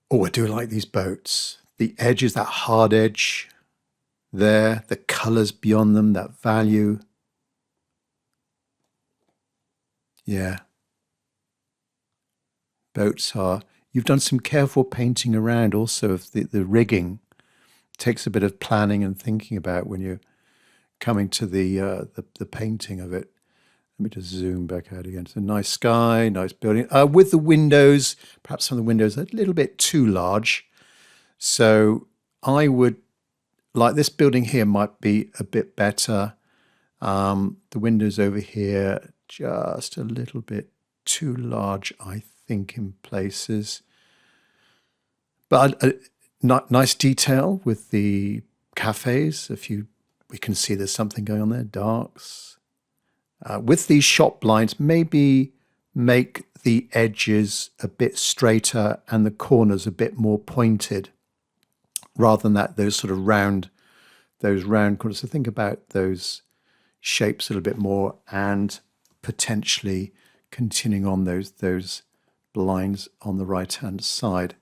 [SPEAKER 1] Oh, I do like these boats. The edges, that hard edge there, the colors beyond them, that value. Yeah. Boats are. You've done some careful painting around also of the rigging. It takes a bit of planning and thinking about when you're coming to the painting of it. Let me just zoom back out again. It's a nice sky, nice building. With the windows, perhaps some of the windows are a little bit too large. So I would, like this building here might be a bit better. The windows over here, just a little bit too large, I think, in places. But nice detail with the cafes. We can see there's something going on there, darks. With these shop blinds, maybe make the edges a bit straighter and the corners a bit more pointed, rather than those round corners. So think about those shapes a little bit more, and potentially continuing on those blinds on the right hand side.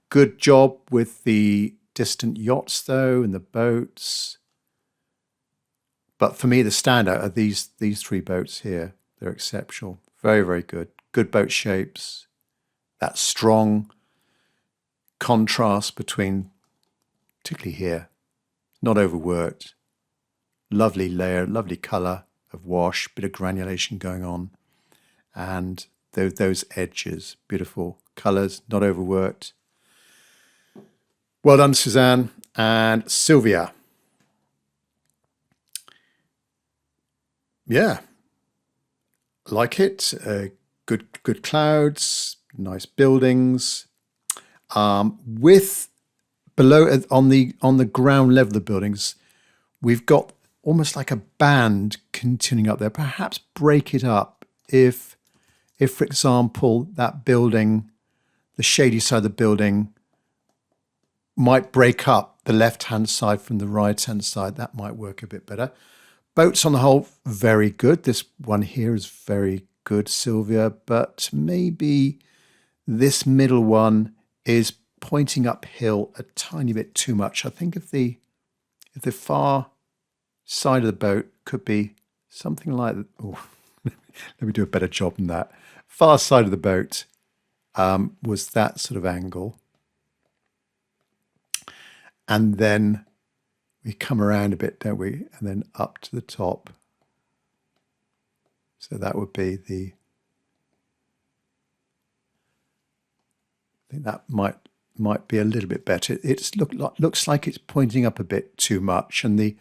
[SPEAKER 1] Good job with the distant yachts though, and the boats. But for me, the standout are these three boats here. They're exceptional. Very, very good. Good boat shapes. That strong contrast between, particularly here, not overworked. Lovely layer, lovely colour of wash, bit of granulation going on. And those edges, beautiful colours, not overworked. Well done, Suzanne and Sylvia. Yeah, like it. Good clouds, nice buildings. With below on the ground level of the buildings, we've got almost like a band continuing up there. Perhaps break it up if for example that building, the shady side of the building, might break up the left-hand side from the right-hand side. That might work a bit better. Boats on the whole, very good. This one here is very good, Sylvia, but maybe this middle one is pointing uphill a tiny bit too much. I think if the far side of the boat could be something like, oh, let me do a better job than that. Far side of the boat was that sort of angle. And then we come around a bit, don't we? And then up to the top. So that would be I think that might be a little bit better. It's looks like it's pointing up a bit too much, and the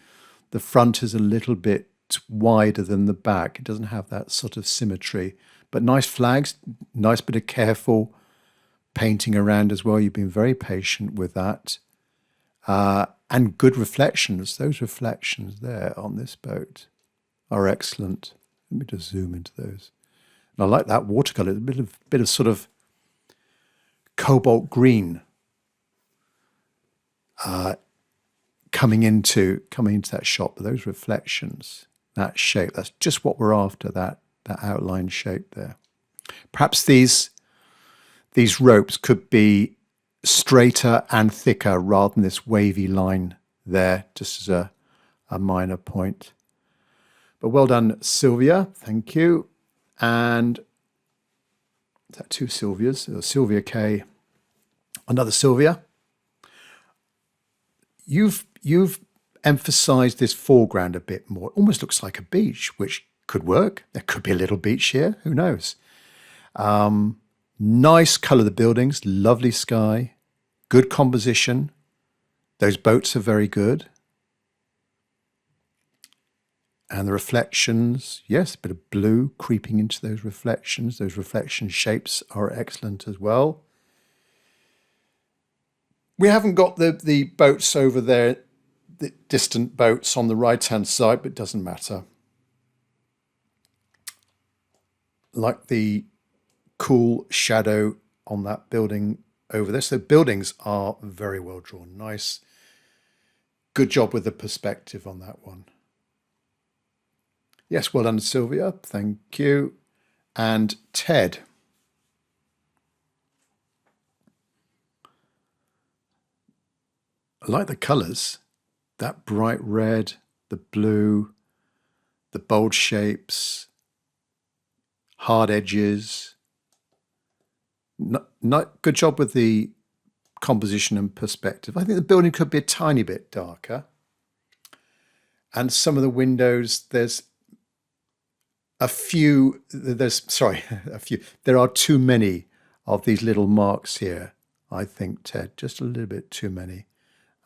[SPEAKER 1] front is a little bit wider than the back. It doesn't have that sort of symmetry. But nice flags, nice bit of careful painting around as well. You've been very patient with that. And good reflections. Those reflections there on this boat are excellent. Let me just zoom into those. And I like that watercolor. A bit of sort of cobalt green coming into that shot. But those reflections, that shape, that's just what we're after. That outline shape there. Perhaps these ropes could be straighter and thicker rather than this wavy line there, just as a minor point. But well done, Sylvia. Thank you. And is that two Sylvias? Sylvia K. Another Sylvia. You've emphasised this foreground a bit more. It almost looks like a beach, which could work. There could be a little beach here. Who knows? Nice colour of the buildings. Lovely sky. Good composition. Those boats are very good. And the reflections, yes, a bit of blue creeping into those reflections. Those reflection shapes are excellent as well. We haven't got the boats over there, the distant boats on the right-hand side, but it doesn't matter. Like the cool shadow on that building over there. So buildings are very well drawn. Nice good job with the perspective on that one. Yes, well done, Sylvia. Thank you. And Ted. I like the colours. That bright red, the blue, the bold shapes, hard edges. Not good job with the composition and perspective. I think the building could be a tiny bit darker. And some of the windows, there's a few, there are too many of these little marks here, I think, Ted, just a little bit too many.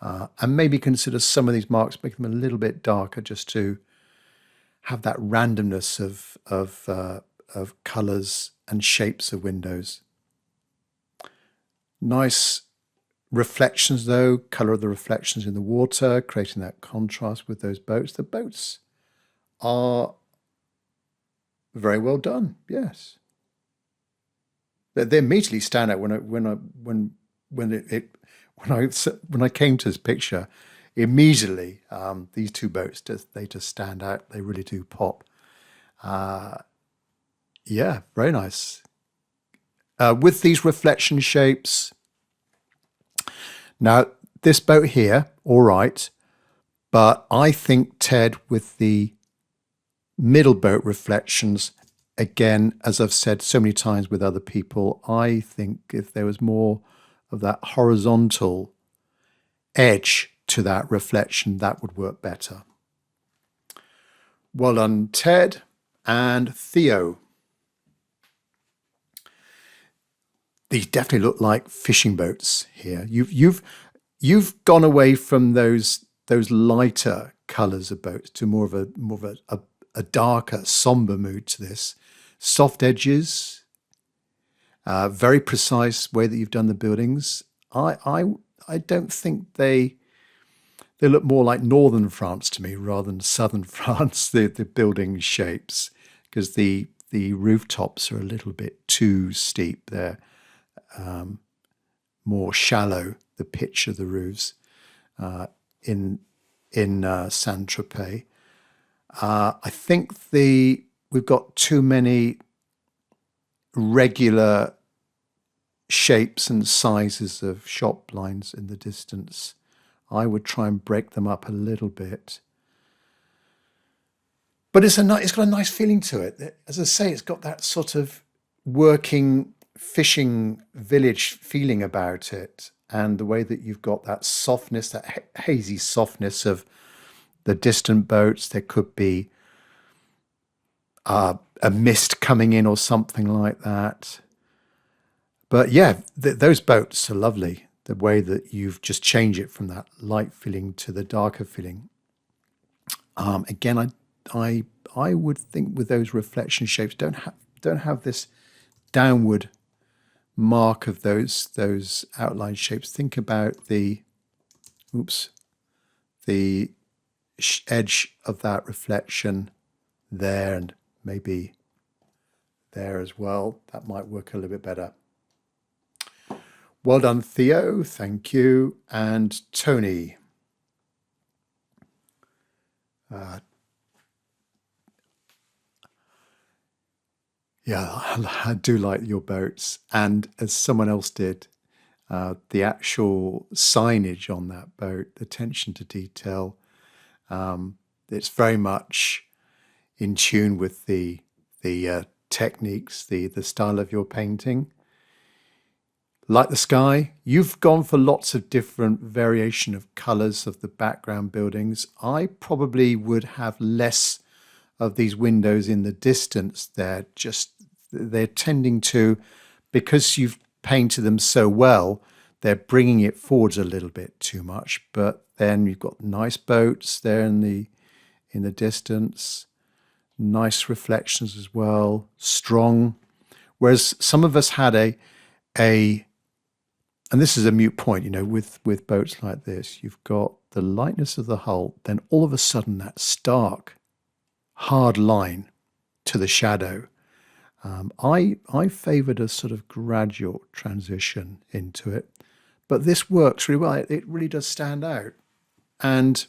[SPEAKER 1] And maybe consider some of these marks, make them a little bit darker just to have that randomness of colours and shapes of windows. Nice reflections though, colour of the reflections in the water, creating that contrast with those boats. The boats are very well done, yes. They immediately stand out when I came to this picture. Immediately, these two boats they just stand out. They really do pop. Yeah, very nice. With these reflection shapes. Now, this boat here, all right, but I think, Ted, with the middle boat reflections, again, as I've said so many times with other people, I think if there was more of that horizontal edge to that reflection, that would work better. Well done, Ted and Theo. These definitely look like fishing boats here. You've gone away from those lighter colours of boats to more of a darker, somber mood to this. Soft edges, very precise way that you've done the buildings. I don't think they look more like northern France to me rather than southern France, the building shapes, because the rooftops are a little bit too steep. They're more shallow, the pitch of the roofs in St Tropez. I think we've got too many regular shapes and sizes of shop lines in the distance. I would try and break them up a little bit. But it's got a nice feeling to it. As I say, it's got that sort of working fishing village feeling about it, and the way that you've got that softness, that hazy softness of the distant boats. There could be a mist coming in or something like that. But yeah, those boats are lovely. The way that you've just changed it from that light feeling to the darker feeling. Again, I would think with those reflection shapes, don't have this downward mark of those outline shapes. Think about the edge of that reflection there, and maybe there as well. That might work a little bit better. Well done, Theo. Thank you. And Tony. Yeah, I do like your boats. And as someone else did, the actual signage on that boat, the attention to detail, it's very much in tune with the techniques, the style of your painting. Like the sky, you've gone for lots of different variation of colours of the background buildings. I probably would have less of these windows in the distance. They're tending to, because you've painted them so well, they're bringing it forwards a little bit too much. But then you've got nice boats there in the distance, nice reflections as well, strong. Whereas some of us had and this is a moot point, with boats like this, you've got the lightness of the hull, then all of a sudden that stark, hard line to the shadow. I favoured a sort of gradual transition into it, but this works really well. It really does stand out. and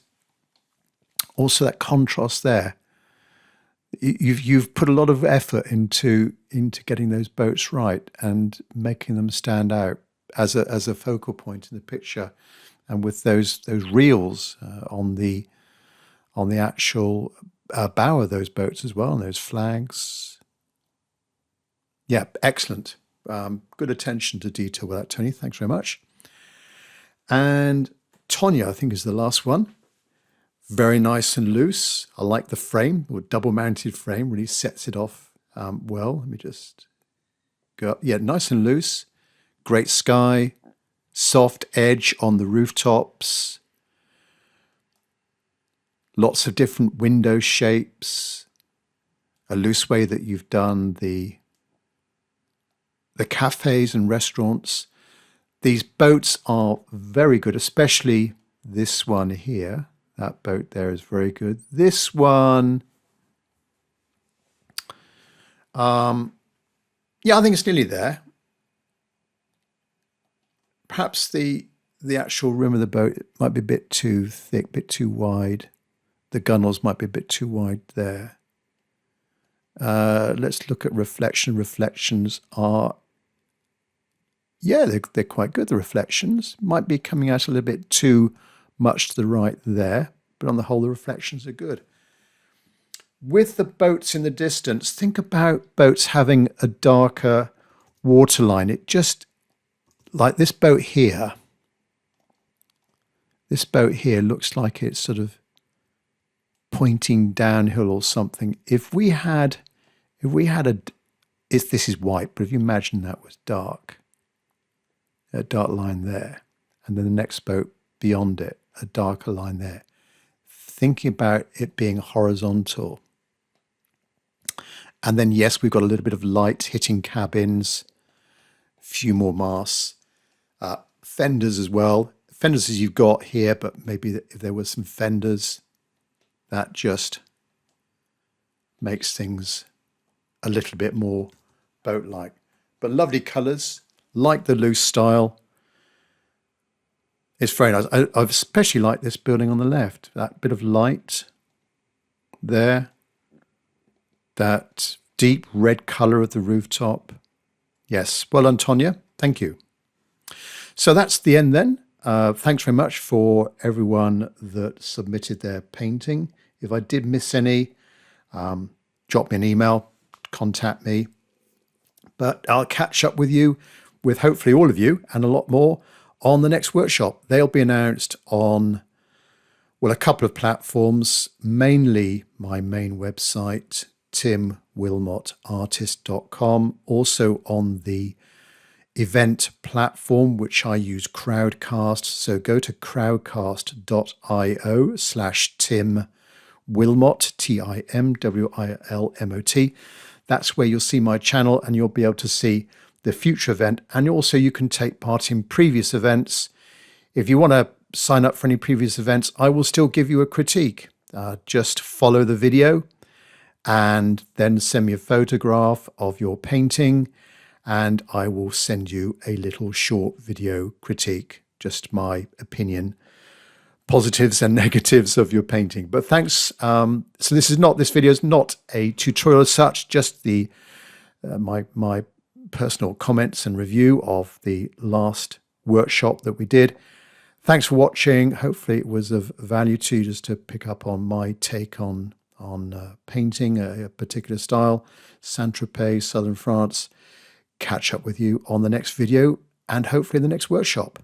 [SPEAKER 1] also that contrast there. You've put a lot of effort into getting those boats right and making them stand out as a focal point in the picture, and with those reels on the actual bow of those boats as well, and those flags. Yeah, excellent. Good attention to detail with that, Tony. Thanks very much. And Tonya, I think, is the last one. Very nice and loose. I like the frame, or double-mounted frame, really sets it off well. Let me just go up. Yeah, nice and loose. Great sky. Soft edge on the rooftops. Lots of different window shapes. A loose way that you've done the cafes and restaurants. These boats are very good, especially this one here. That boat there is very good. This one, yeah, I think it's nearly there. Perhaps the actual rim of the boat might be a bit too thick, a bit too wide. The gunnels might be a bit too wide there. Let's look at reflection. Reflections are, yeah, they're quite good. The reflections might be coming out a little bit too much to the right there, but on the whole, the reflections are good. With the boats in the distance, think about boats having a darker waterline. It just, like this boat here looks like it's sort of pointing downhill or something. If we had this is white, but if you imagine that was dark, a dark line there, and then the next boat beyond it, a darker line there. Thinking about it being horizontal. And then, yes, we've got a little bit of light hitting cabins, a few more masts, fenders as well. Fenders as you've got here, but maybe if there was some fenders, that just makes things a little bit more boat-like. But lovely colours, like the loose style. It's very nice. I especially like this building on the left. That bit of light there. That deep red colour of the rooftop. Yes, well done, Tonya. Thank you. So that's the end then. Thanks very much for everyone that submitted their painting. If I did miss any, drop me an email, contact me. But I'll catch up with you, with hopefully all of you and a lot more on the next workshop. They'll be announced on, well, a couple of platforms, mainly my main website, timwilmotartist.com, also on the event platform, which I use Crowdcast. So go to crowdcast.io/Tim Wilmot, TIMWILMOT. That's where you'll see my channel, and you'll be able to see the future event. And also you can take part in previous events. If you want to sign up for any previous events, I will still give you a critique. Just follow the video and then send me a photograph of your painting, and I will send you a little short video critique, just my opinion, positives and negatives of your painting. But thanks. So this video is not a tutorial as such, just the my personal comments and review of the last workshop that we did. Thanks for watching. Hopefully it was of value to you, just to pick up on my take on painting a particular style, St Tropez, southern France. Catch up with you on the next video and hopefully the next workshop.